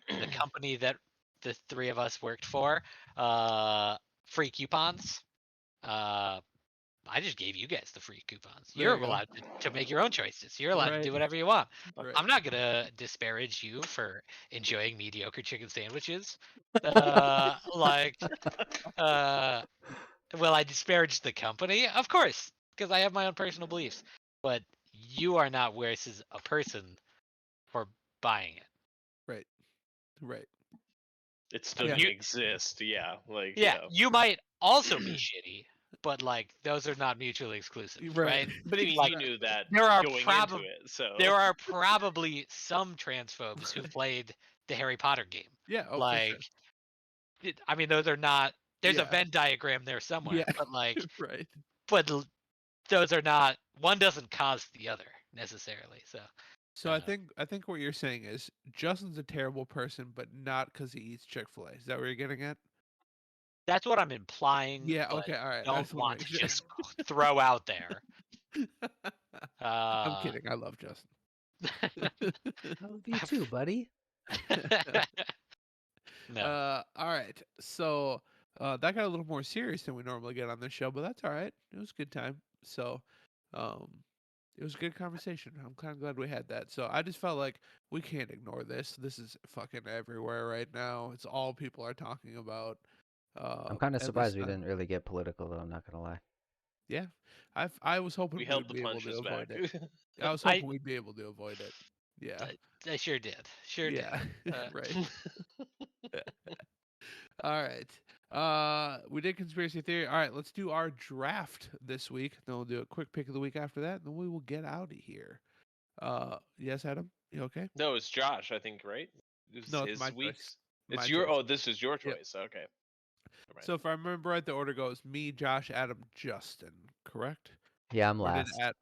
the company that the three of us worked for free coupons. I just gave you guys the free coupons. There You're you go. allowed to make your own choices. You're allowed to Right. do whatever you want. Right. I'm not gonna disparage you for enjoying mediocre chicken sandwiches. Like, will I disparage the company? Of course, because I have my own personal beliefs. But you are not worse as a person for buying it. Right. Right. It's still Yeah. gonna exist. Yeah. Like Yeah, you might also be shitty, but like those are not mutually exclusive, Right. right? But I mean, Like you knew that there are going into it, so there are probably some transphobes who've played the Harry Potter game. Yeah. Oh, for sure. Like, I mean, those are not. There's a Yeah. Venn diagram there somewhere, Yeah. but like, Right. those are not. One doesn't cause the other necessarily. So So I think what you're saying is Justin's a terrible person, but not because he eats Chick-fil-A. Is that what you're getting at? that's what I'm implying. Yeah. But Okay. All right. I don't just want want to to make sure. just throw out there. I'm kidding. I love Justin. I love you too, buddy. No. All right. So that got a little more serious than we normally get on this show, but that's all right. It was a good time. So um, it was a good conversation. I'm kind of glad we had that. So I just felt like we can't ignore this. This is fucking everywhere right now. It's all people are talking about. I'm kind of At least surprised we didn't really get political, though. I'm not gonna lie. yeah. I was hoping we we held would the be able to punches back. avoid it. I was I hoping we'd be able to avoid it. Yeah. I sure did. Sure Yeah. did. Right. All right. We did conspiracy theory. All right, let's do our draft this week. Then we'll do a quick pick of the week after that, and then we will get out of here. Yes, Adam, you okay? No, it's Josh, I think, right? It was No, it's his my choice. weeks. My It's your. choice. Oh, this is your Yep. choice. Okay. Never mind. So if I remember right, the order goes me, Josh, Adam, Justin. Correct? Yeah, I'm Or did last. Adam?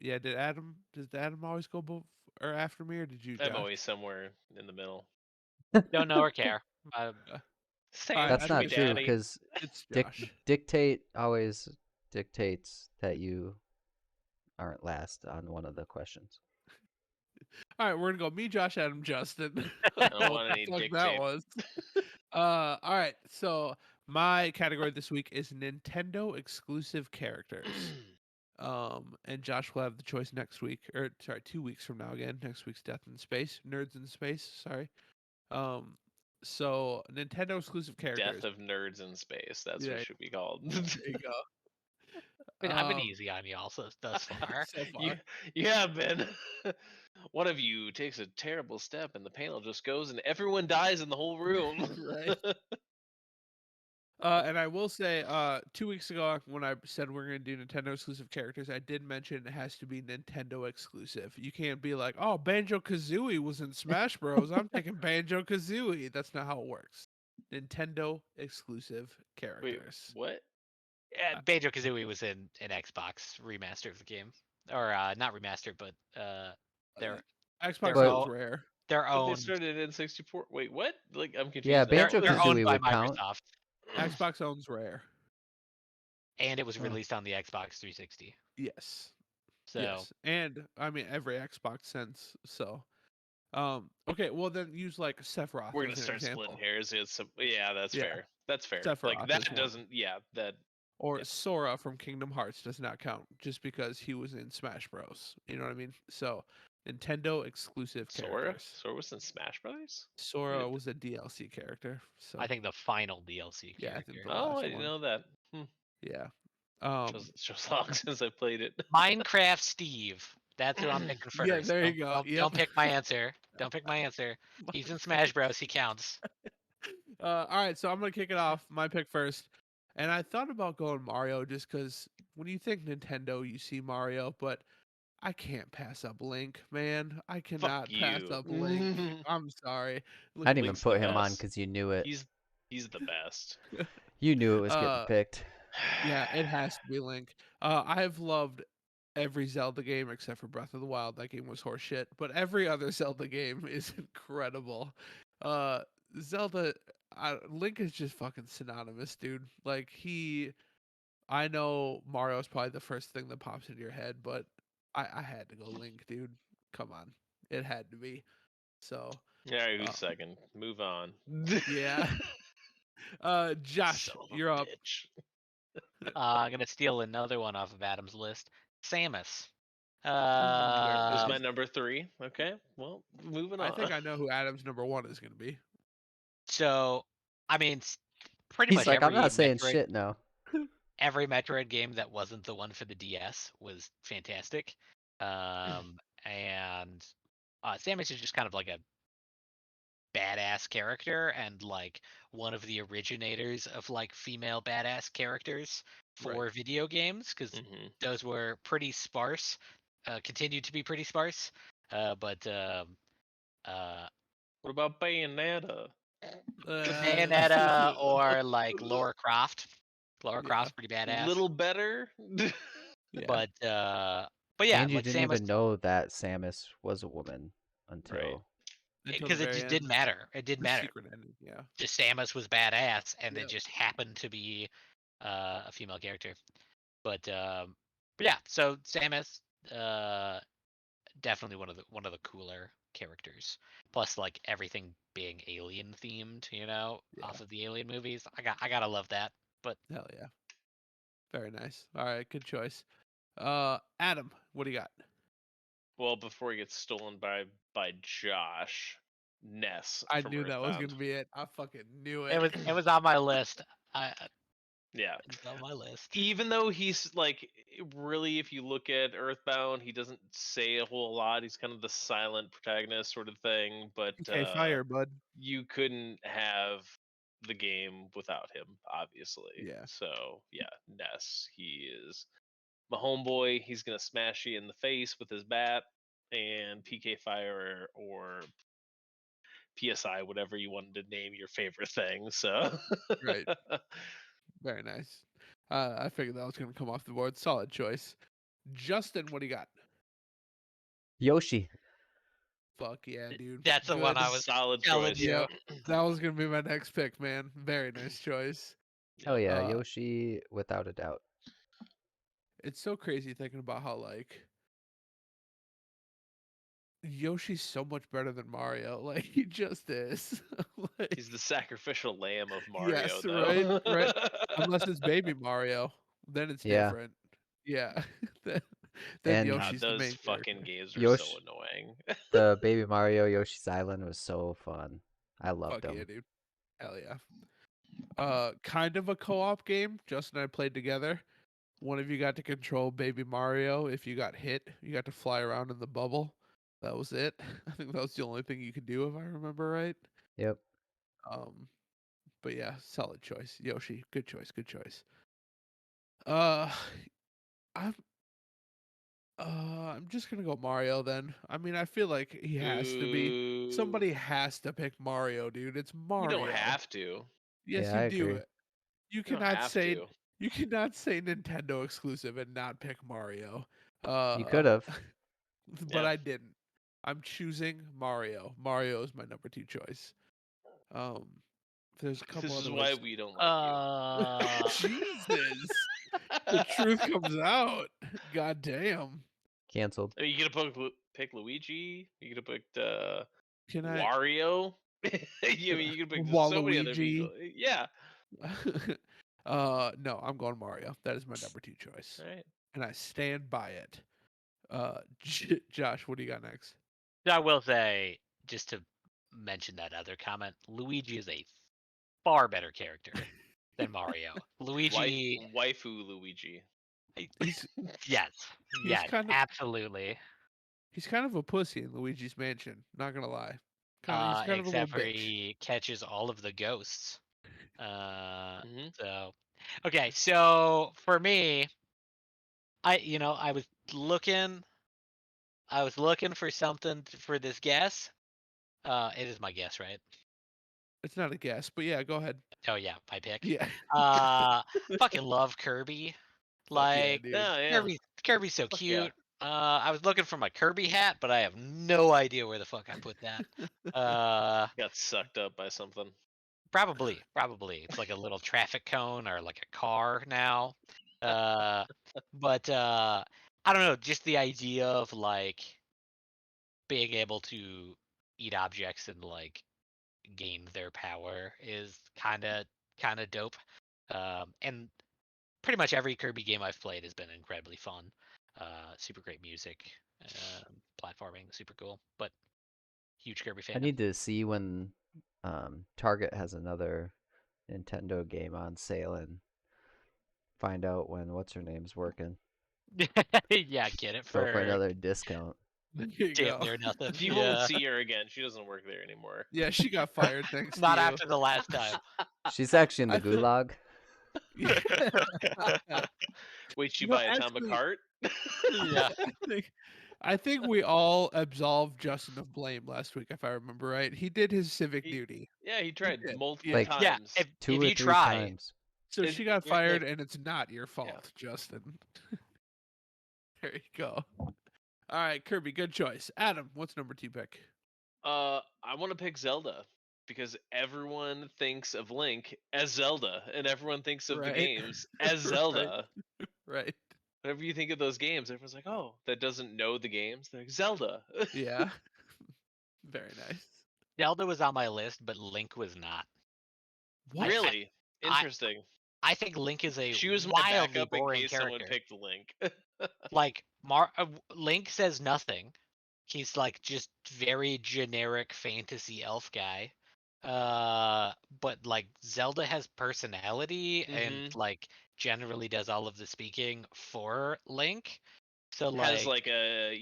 Yeah, did Adam? Does Adam always go or after me, or did you, I'm Josh? always somewhere in the middle. Don't know or care. All Same right, That's I to me, not think true Daddy. because it's Josh. dictate always dictates that you aren't last on one of the questions. All right, we're gonna go me, Josh, Adam, Justin. I don't What want the any fuck dick that tape. was. All right. So my category this week is Nintendo exclusive characters. And Josh will have the choice next week, or sorry, 2 weeks from now again. Next week's Death in Space, Nerds in Space. Sorry. So Nintendo exclusive characters. Death of nerds in space. That's what Yeah, it should be called. there you go. I've been easy on y'all thus far. So you, far. you have been. One of you takes a terrible step, and the panel just goes, and everyone dies in the whole room. Right. And I will say, 2 weeks ago when I said we're gonna do Nintendo exclusive characters, I did mention it has to be Nintendo exclusive. You can't be like, "Oh, Banjo Kazooie was in Smash Bros. I'm taking Banjo Kazooie." That's not how it works. Nintendo exclusive Wait, characters. what? Yeah, Banjo Kazooie was in an Xbox remaster of the game, or not remastered, but their Xbox But- owns Rare. their But they own. started in 64. Wait, what? Like, I'm confused. Yeah, now. Banjo They're owned Kazooie by would count. Microsoft, Xbox owns Rare. and it was Huh. released on the Xbox 360. Yes. So Yes. And I mean every Xbox since. So okay, well then use like Sephiroth We're as gonna an start example. splitting hairs. Yeah, that's Yeah. fair. That's fair. Sephiroth Like is that one. doesn't. Yeah, that. Or Yeah. Sora from Kingdom Hearts does not count just because he was in Smash Bros. You know what I mean? So Nintendo exclusive Sora. characters. Sora was in Smash Brothers. Sora was a DLC character. So I think the final DLC Yeah, I character. think the Oh, last I didn't one. know that. Yeah. Shows long since I played it. Minecraft Steve. That's who I'm picking first. Yeah, there you go. Don't Yep. pick my answer. Don't pick my answer. He's in Smash Bros. He counts. All right, so I'm gonna kick it off. My pick first, and I thought about going Mario just because when you think Nintendo, you see Mario, but I can't pass up Link, man. I cannot pass you. up Link. I'm sorry. I didn't even Link's put the him on best. because you knew it. He's the best. You knew it was getting picked. Yeah, it has to be Link. I have loved every Zelda game except for Breath of the Wild. That game was horseshit, but every other Zelda game is incredible. Zelda, Link is just fucking synonymous, dude. Like I know Mario is probably the first thing that pops into your head, but I had to go Link, dude. Come on, it had to be. So, All right, who's uh, second? Move on. yeah. Josh, Son of you're a up. bitch. I'm gonna steal another one off of Adam's list. Samus. Very Is nice. my number 3? Okay, well, moving I on. think I know who Adam's number 1 is going to be. So, I mean, pretty He's much like, I'm not saying shit now. every Metroid game that wasn't the one for the DS was fantastic. And Samus is just kind of like a badass character and like one of the originators of like female badass characters Right. for video games because hmm those were pretty sparse, continued to be pretty sparse. But What about Bayonetta? Bayonetta or like Lara Croft. Lara Yeah. Croft's pretty badass. Little better. Yeah. But yeah, And you like didn't Samus, even know that Samus was a woman Right. until Until the because it very just end. didn't matter. It didn't The matter. secret ending. Yeah. Just Samus was badass, and it Yep. just happened to be a female character. But yeah, so Samus, definitely one of the cooler characters. Plus, like everything being alien themed, Yeah. off of the Alien movies. I gotta love that. But Hell yeah. Very nice. All right, good choice. Adam, what do you got? Well, before he gets stolen by Josh, Ness I from knew that was Earthbound. gonna be it. I fucking knew it it. was on my list. Yeah. It's on my list. Even though he's like really, if you look at Earthbound, he doesn't say a whole lot. He's kind of the silent protagonist sort of thing, but Okay, fire, bud. you couldn't have the game without him, obviously. Yeah. So yeah, Ness. He is my homeboy. He's gonna smash you in the face with his bat, and PK Fire or PSI, whatever you wanted to name your favorite thing. So Right. Very nice. I figured that was gonna come off the board. Solid choice. Justin, what do you got? Yoshi. Fuck yeah, dude. That's the one Good. I was solid telling choice. you. Yep. That was gonna be my next pick, man. Very nice choice. Hell Yep. yeah, Uh, Yoshi without a doubt. it's so crazy thinking about how like Yoshi's so much better than Mario. Like he just is. Like He's the sacrificial lamb of Mario, yes, right, though. right. Unless it's baby Mario, then it's Yeah. different. Yeah. then then And God, Yoshi's the those main fucking character. games are so Yoshi, annoying. the Baby Mario Yoshi's Island was so fun. I loved Fuck yeah, them. dude. Hell yeah. Kind of a co-op game. Justin and I played together. One of you got to control Baby Mario. If you got hit, you got to fly around in the bubble. That was it. I think that was the only thing you could do if I remember right. Yep. Um, but yeah, solid choice. Yoshi, good choice, good choice. Uh I'm I'm just gonna go Mario then. I mean, I feel like he has to be. Ooh. Somebody has to pick Mario, dude. It's You don't Mario. have to. Yes, Yeah, you I do. agree. You You don't cannot have say to. you cannot say Nintendo exclusive and not pick Mario. You Uh, could have. but Yeah. I didn't. I'm choosing Mario. Mario is my number 2 choice. Um, there's a couple This is other why ones. we don't like you. Jesus, the truth comes out. God damn. Canceled. I mean, you could have pick Luigi. You could have picked Can I Wario. I mean, you could pick so many other people. Waluigi? Yeah. No, I'm going Mario. That is my number 2 choice, All right. and I stand by it. Josh, what do you got next? I will say, just to mention that other comment, Luigi is a far better character than Mario. Luigi, Waifu Luigi. He's yes, he's yes, kind of absolutely. he's kind of a pussy in Luigi's Mansion. Not gonna lie, he's kind of a little Except for bitch. he catches all of the ghosts. Uh, hmm so okay, so for me, I was looking for something for this guess. It is my guess, right? It's not a guess, but yeah, go ahead. Oh yeah, my pick. Yeah, Fucking love Kirby. fuck yeah, Like dude. Yeah, yeah. Kirby's so Fuck yeah. cute. I was looking for my Kirby hat, but I have no idea where the fuck I put that. Uh, Got sucked up by something. probably it's like a little traffic cone or like a car now. Uh, but I don't know, just the idea of like being able to eat objects and like gain their power is kind of dope. And pretty much every Kirby game I've played has been incredibly fun. Super great music, platforming, super cool. But huge Kirby I fan. need to see when Target has another Nintendo game on sale and find out when what's her name's working. Yeah, get it Go for for another discount. There you damn go. near nothing. You won't see her again. She doesn't work there anymore. Yeah, she got fired thanks to Not you. after the last time. She's actually in the I think- gulag. Wait, you No, buy a Atomic actually- Heart? Yeah. I think we all absolved Justin of blame last week, if I remember right. He did his civic He- duty. Yeah, he tried did. multiple Like- Yeah, times. if Two or you three try, times. So It- she got yeah, fired, and it's not your fault, Yeah. Justin. There you go. All right, Kirby, good choice. Adam, what's number 2 pick? I want to pick Zelda because everyone thinks of Link as Zelda, and everyone thinks of the Right. games as Right. Zelda. Right. Whenever you think of those games, everyone's like, "Oh, that doesn't know the games." They're like, Zelda. Yeah. Very nice. Zelda was on my list, but Link was not. What? Really I- interesting. I think Link is a She was my wildly backup in boring case character. someone picked Link. Like Link says nothing. He's like just very generic fantasy elf guy. But like Zelda has personality and Mhm. like generally does all of the speaking for Link. So Has like a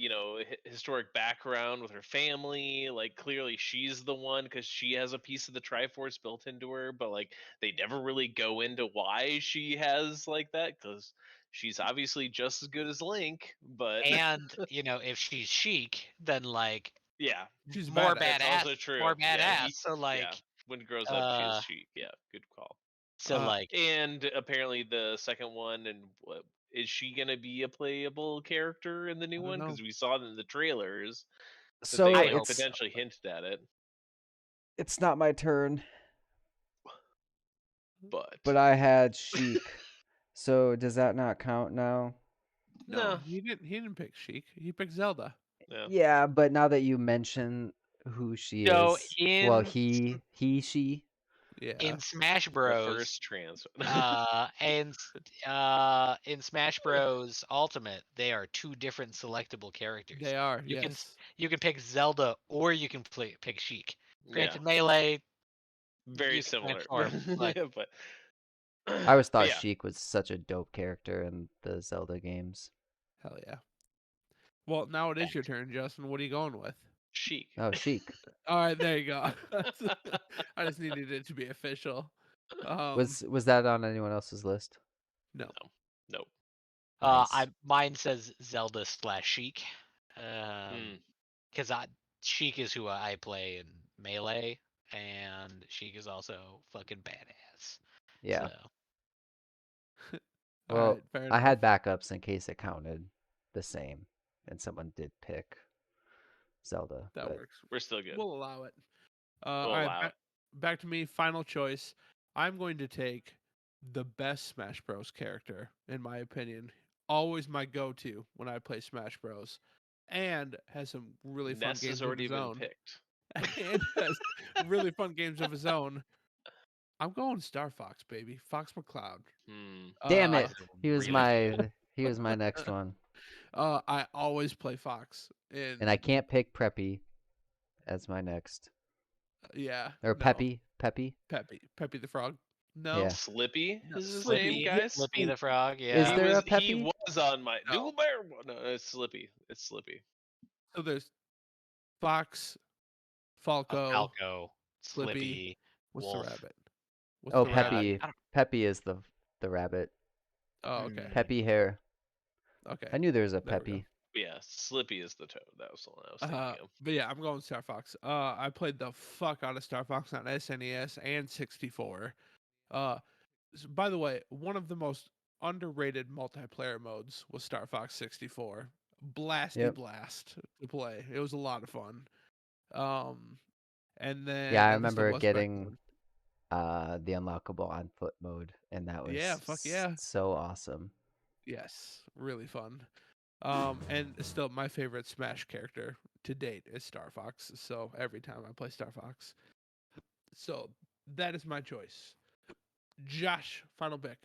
historic background with her family. Like clearly she's the one because she has a piece of the Triforce built into her, but like they never really go into why she has like that because she's obviously just as good as Link. But and if she's chic, then like yeah, She's more badass. that's also badass, true. more Yeah, badass. So like when it grows up, she is uh chic. Yeah, good call. so Uh, like And apparently the second one, and what is she gonna be a playable character in the new I don't one? Because know. we saw it in the trailers that So they I like hope it's potentially hinted at it, it's not my turn, but but I had Sheik. So does that not count now? No, no, he didn't pick Sheik. He picked Zelda. yeah, Yeah, but now that you mention who she so is, well, in she. Yeah. in Smash the Bros. first trans. In Smash Bros. Ultimate, they are two different selectable characters. They are, You can yes. you can pick Zelda or you can pick Sheik. Yeah, Granted, Melee very you can similar, transform, but but I always but thought yeah, Sheik was such a dope character in the Zelda games. Hell yeah. Well, now it is your turn, Justin. What are you going with? chic. Oh, Sheik. All right, there you go. I just needed it to be official. Was that on anyone else's list? No. Nope. Nice. mine says Zelda / Sheik. Mm. Because Sheik is who I play in Melee, and Sheik is also fucking badass. Yeah. So All Well, right, fair I enough. had backups in case it counted the same, and someone did pick Zelda. That but works. We're still good. We'll allow it. We'll All right, allow it. back to me. Final choice. I'm going to take the best Smash Bros. Character, in my opinion. Always my go-to when I play Smash Bros. And has some really fun Ness games has of already his been own. picked. And has really fun games of his own. I'm going Star Fox, baby. Fox McCloud. Hmm. damn Uh, it, he was my next one, I always play Fox. and I can't pick Preppy as my next Yeah. or No. Peppy. Peppy the Frog. No. Yeah. Slippy No, is his Slippy. name, guys. Slippy the Frog, Is yeah. there a He Peppy? was on my No. No, it's Slippy. It's Slippy. So there's Fox, Falco, Falco, Slippy. Slippy, What's Wolf. the rabbit? What's Oh, the rabbit? Peppy. I don't- Peppy is the rabbit. Oh, okay. Peppy hair. Okay. I knew there was a There we go. Peppy. Yeah, Slippy is the toad. That was the one I was thinking of. But yeah, I'm going Star Fox. I played the fuck out of Star Fox on SNES and 64. By the way, one of the most underrated multiplayer modes was Star Fox 64. Blasty Yep. blast to play. It was a lot of fun. And then Yeah, I at least it remember was back getting then. the unlockable on foot mode, and that was Yeah, fuck yeah. so awesome. Yes, really fun. And still, my favorite Smash character to date is Star Fox. So every time I play Star Fox, so that is my choice. Josh, final pick.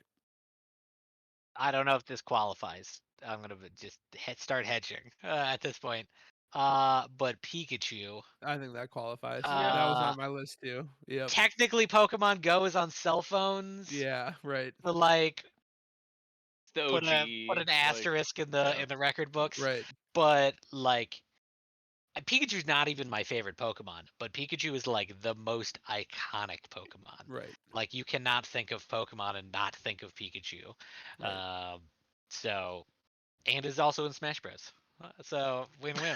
I don't know if this qualifies. I'm gonna just start hedging at this point. But Pikachu. I think that qualifies. Yeah. That was on my list too. Yep. Technically, Pokemon Go is on cell phones. Yeah. Right. But like, It's the put OG. an asterisk in yeah. the record books. Right. But like, Pikachu's not even my favorite Pokemon, but Pikachu is like the most iconic Pokemon. Right. Like, you cannot think of Pokemon and not think of Pikachu. Right. So, and is also in Smash Bros. So win-win.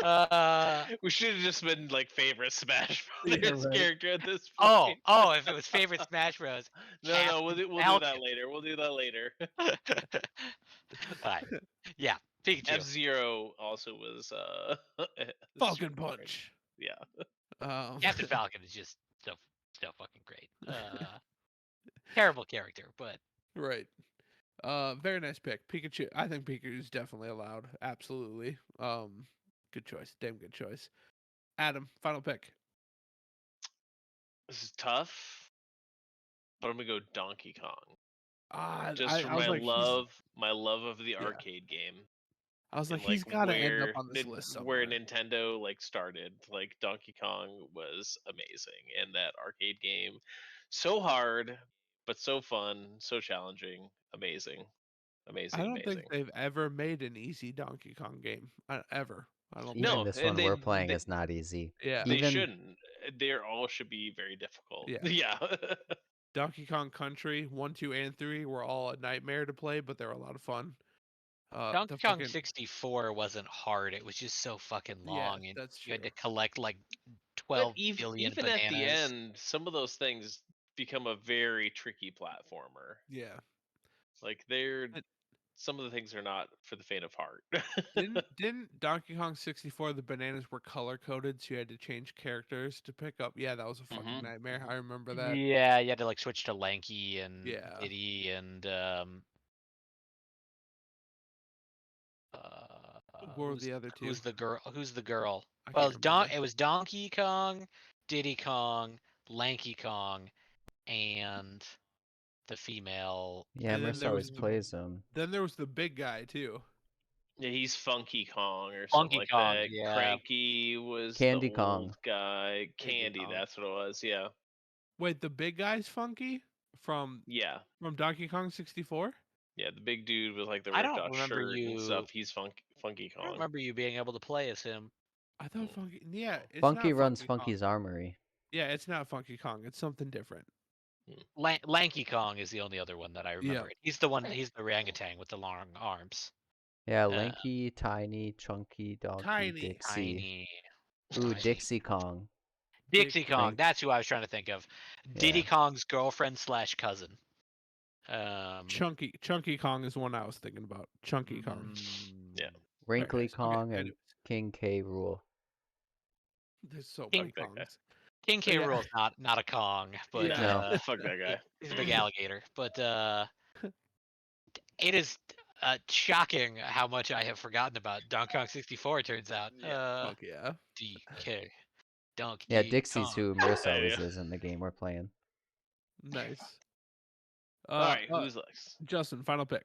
Uh, We should have just been like favorite Smash Yeah, Brothers right. character at this oh, point. if it was favorite Smash Bros. No, Captain we'll do that Falcon. later. We'll do that later. Alright. Yeah, Pikachu. F-Zero also was Falcon super great. Punch. Yeah. Captain Falcon is just so fucking great. Terrible character, but Right. Very nice pick. Pikachu. I think Pikachu's definitely allowed. Absolutely. Good choice. Damn good choice. Adam, final pick. This is tough, but I'm gonna go Donkey Kong. Just I for was like, my love of the Yeah. arcade game. I was like, And like he's got to end up on this list where somewhere. Nintendo like started, like Donkey Kong was amazing, and that arcade game, so hard but so fun, so challenging, amazing, I don't amazing. think they've ever made an easy Donkey Kong game. Ever. I don't think. Even No, this and one we're playing is not easy. Yeah. they Even shouldn't. They all should be very difficult. Yeah. Yeah. Donkey Kong Country 1, 2, and 3 were all a nightmare to play, but they're a lot of fun. Donkey The Kong fucking 64 wasn't hard. It was just so fucking Yeah, long, and that's you had true. to collect like But 12 billion even at the bananas. end, some of those things become a very tricky platformer. Yeah. Like they're And some of the things are not for the faint of heart. didn't Donkey Kong 64 the bananas were color coded, so you had to change characters to pick up? Yeah, that was a fucking Mhm. nightmare. I remember that. Yeah, you had to like switch to Lanky and Yeah. Diddy and What were the other two? who's the girl? Who's the girl? I Well, can't remember. it was Donkey Kong, Diddy Kong, Lanky Kong, and the female. yeah, And then Merce there was always the plays them. big guy too. Yeah, he's Funky Kong or something Funky like Kong, that. yeah. Cranky was the Candy old Kong. guy. Candy Candy, Kong. that's what it was. Yeah. Wait, the big guy's funky from Yeah. Donkey Kong 64? Yeah, the big dude with like the I ripped don't off remember shirt and you. stuff. He's Funky I don't Kong. remember you being able to play as him. I thought Funky. Yeah, it's Funky not runs Funky Kong. Funky's armory. Yeah, it's not Funky Kong. It's something different. Lanky Kong is the only other one that I remember. Yeah. He's the one. He's the orangutan with the long arms. Yeah, Lanky, Tiny, Chunky, Donkey, Tiny. Dixie. Tiny. Ooh, Tiny. Dixie Kong. Dixie Kong. Crank. That's who I was trying to think of. Diddy Yeah. Kong's girlfriend / cousin. Chunky Kong is the one I was thinking about. Chunky Kong. Yeah. Wrinkly nice. Okay, Kong and anyways. King K. Rule. There's so King- many Fuck that guy. Kongs. King K. Yeah. Rool's not a Kong, but Yeah. No. Fuck that guy. he's a big alligator. But it is shocking how much I have forgotten about Donkey Kong 64. It turns out. Fuck yeah. DK. Donkey Yeah, Dixie's Kong. who Merce Yeah, always yeah. is in the game we're playing. Nice. All right, who's next? Justin, final pick.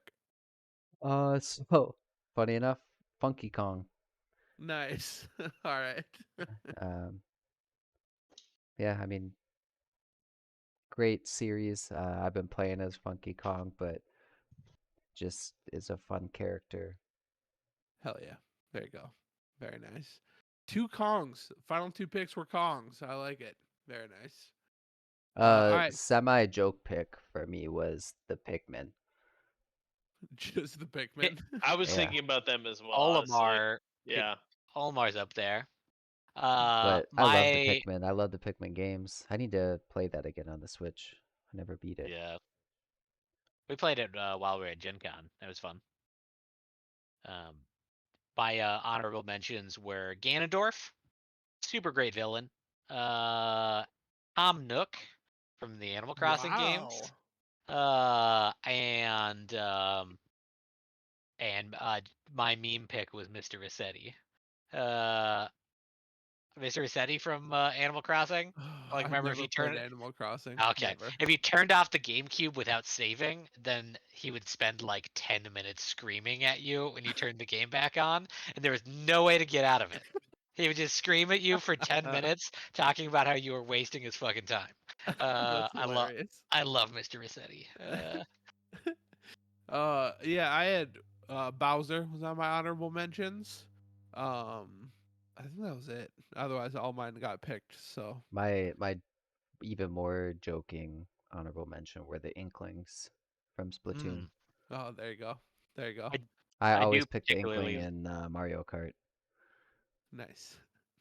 So funny enough, Funky Kong. Nice. All right. Um, yeah, I mean, great series. I've been playing as Funky Kong, but just is a fun character. Hell yeah. There you go. Very nice. 2 Kongs. Final 2 picks were Kongs. I like it. Very nice. All right. Semi joke pick for me was the Pikmin. Just the Pikmin. I was Yeah. thinking about them as well. honestly. Olimar. Yeah. Olimar's up there. But I love the Pikmin. I love the Pikmin games. I need to play that again on the Switch. I never beat it. Yeah. We played it while we were at Gen Con. It was fun. My honorable mentions were Ganondorf, super great villain. Tom Nook from the Animal Crossing games. Wow. And and my meme pick was Mr. Rossetti. Uh, Mr. Rossetti from Animal Crossing. Like, I've remember if never you played turn Animal Crossing. Okay. Never. If he turned off the GameCube without saving, then he would spend like 10 minutes screaming at you when you turned the game back on, and there was no way to get out of it. He would just scream at you for 10 minutes, talking about how you were wasting his fucking time. That's hilarious. I love Mr. Rossetti. Yeah, I had Bowser was on my honorable mentions. I think that was it. Otherwise, all mine got picked. So My even more joking honorable mention were the Inklings from Splatoon. Mm, oh, there you go. There you go. I I I always do pick the Inkling particularly in Mario Kart. Nice.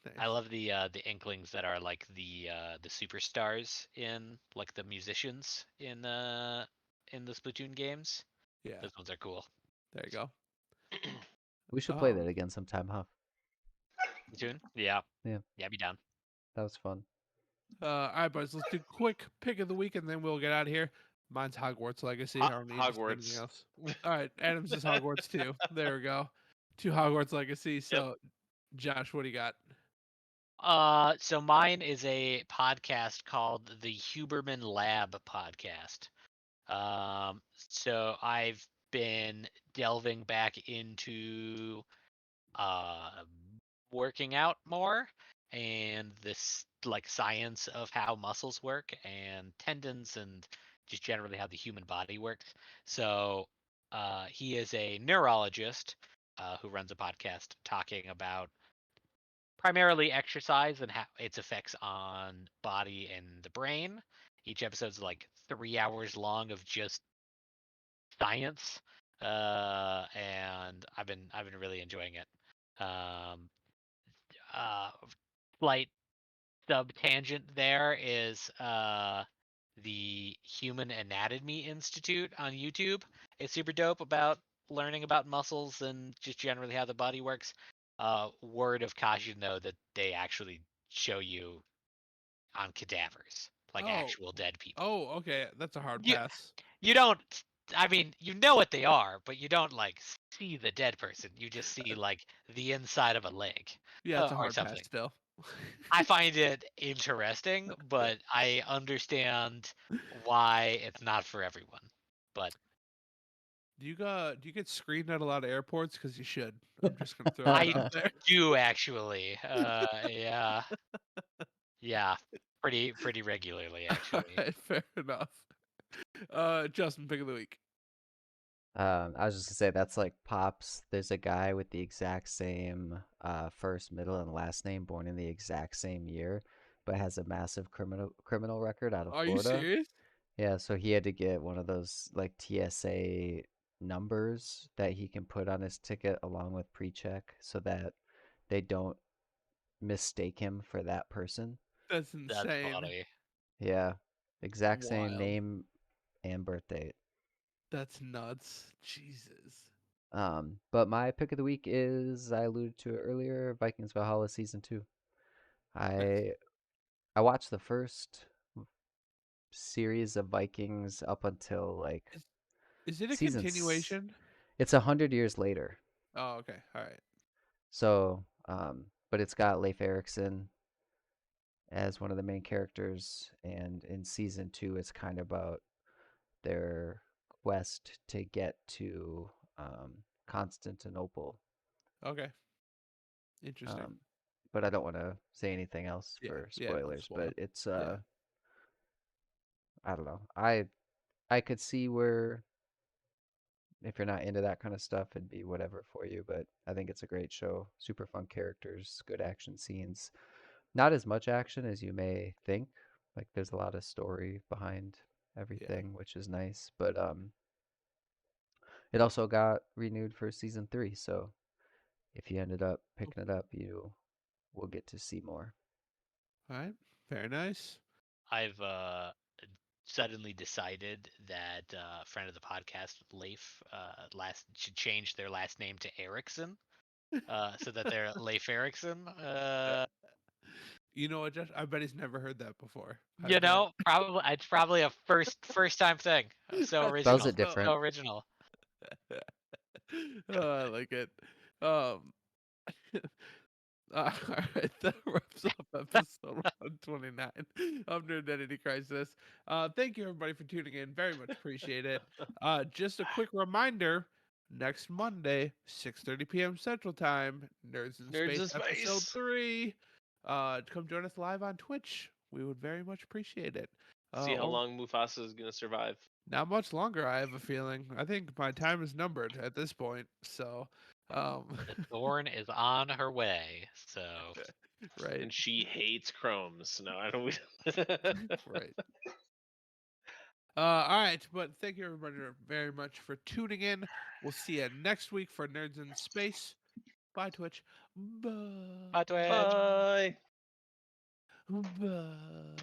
I Nice. love the Inklings that are like the superstars in like the musicians in the Splatoon games. Yeah. Those ones are cool. There you go. We should play that Um. again sometime, huh? Splatoon? Yeah. Yeah, Yeah, be down. that was fun. All right, boys. Let's do quick pick of the week, and then we'll get out of here. Mine's Hogwarts Legacy. I don't need just anything Hogwarts. else. All right, Adams is Hogwarts too. There we go. Two Hogwarts Legacy. Yep. So, Josh, what do you got? So mine is a podcast called the Huberman Lab podcast. So I've been delving back into uh working out more and this like science of how muscles work and tendons and just generally how the human body works. So he is a neurologist who runs a podcast talking about primarily exercise and how its effects on body and the brain. Each episode's like 3 hours long of just science, and I've been really enjoying it. Um, uh, Slight sub tangent there is the Human Anatomy Institute on YouTube. It's super dope about learning about muscles and just generally how the body works. Word of caution though that they actually show you on cadavers, like Oh, actual dead people. oh, okay. That's a hard You pass. you don't. I mean, you know what they are, but you don't like see the dead person. You just see like the inside of a leg Yeah, it's a or hard pass something. still. I find it interesting, but I understand why it's not for everyone. But Do you get screened at a lot of airports? Because you should. I'm just gonna throw that I out there. do actually. Yeah, yeah, pretty regularly All actually. right, fair enough. Justin, pick of the week. I was just gonna say that's like Pops. There's a guy with the exact same first, middle, and last name, born in the exact same year, but has a massive criminal record out of Are you Florida. serious? Yeah, so he had to get one of those like TSA numbers that he can put on his ticket along with pre-check so that they don't mistake him for that person. That's That's insane. funny. Yeah, exact same Wild. name and birth date. That's nuts. Jesus. But my pick of the week is I alluded to it earlier, Vikings Valhalla season 2. Nice. I I watched the first series of Vikings up until like Is, is it a seasons. continuation? It's 100 years later. Oh, okay. All right. So, but it's got Leif Erikson as one of the main characters, and in season 2, it's kind of about their quest to get to Constantinople. Okay. Interesting. Um, but I don't want to say anything else Yeah. for Yeah. Don't spoilers. spoil. But it's Yeah. I don't know. I could see where if you're not into that kind of stuff, it'd be whatever for you. But I think it's a great show. Super fun characters, good action scenes. Not as much action as you may think. Like there's a lot of story behind Yeah. everything, which is nice. But it also got renewed for season 3. So if you ended up picking it up, you will get to see more. All right. Very nice. I've suddenly decided that friend of the podcast, Leif, last should change their last name to Erickson, so that they're Leif Erikson. You know what, Josh? I bet he's never heard that before. I You bet. know, probably it's probably a first time thing. So Spells original, it So, so different. original. I like it. Um, all right, that wraps up episode 129 of Nerdentity Crisis. Thank you everybody for tuning in. Very much appreciate it. Just a quick reminder: next Monday, 6:30 p.m. Central Time, Nerds in Nerds Space in episode Space. 3. Come join us live on Twitch. We would very much appreciate it. See how Or long Mufasa is gonna survive. not much longer, I have a feeling. I think my time is numbered at this point. So, The Thorn is on her way. So right, And she hates chromes. No, I don't. right. All right, but thank you everybody very much for tuning in. We'll see you next week for Nerds in Space. Bye, Twitch. Bye. bye, Twitch. Bye. Bye.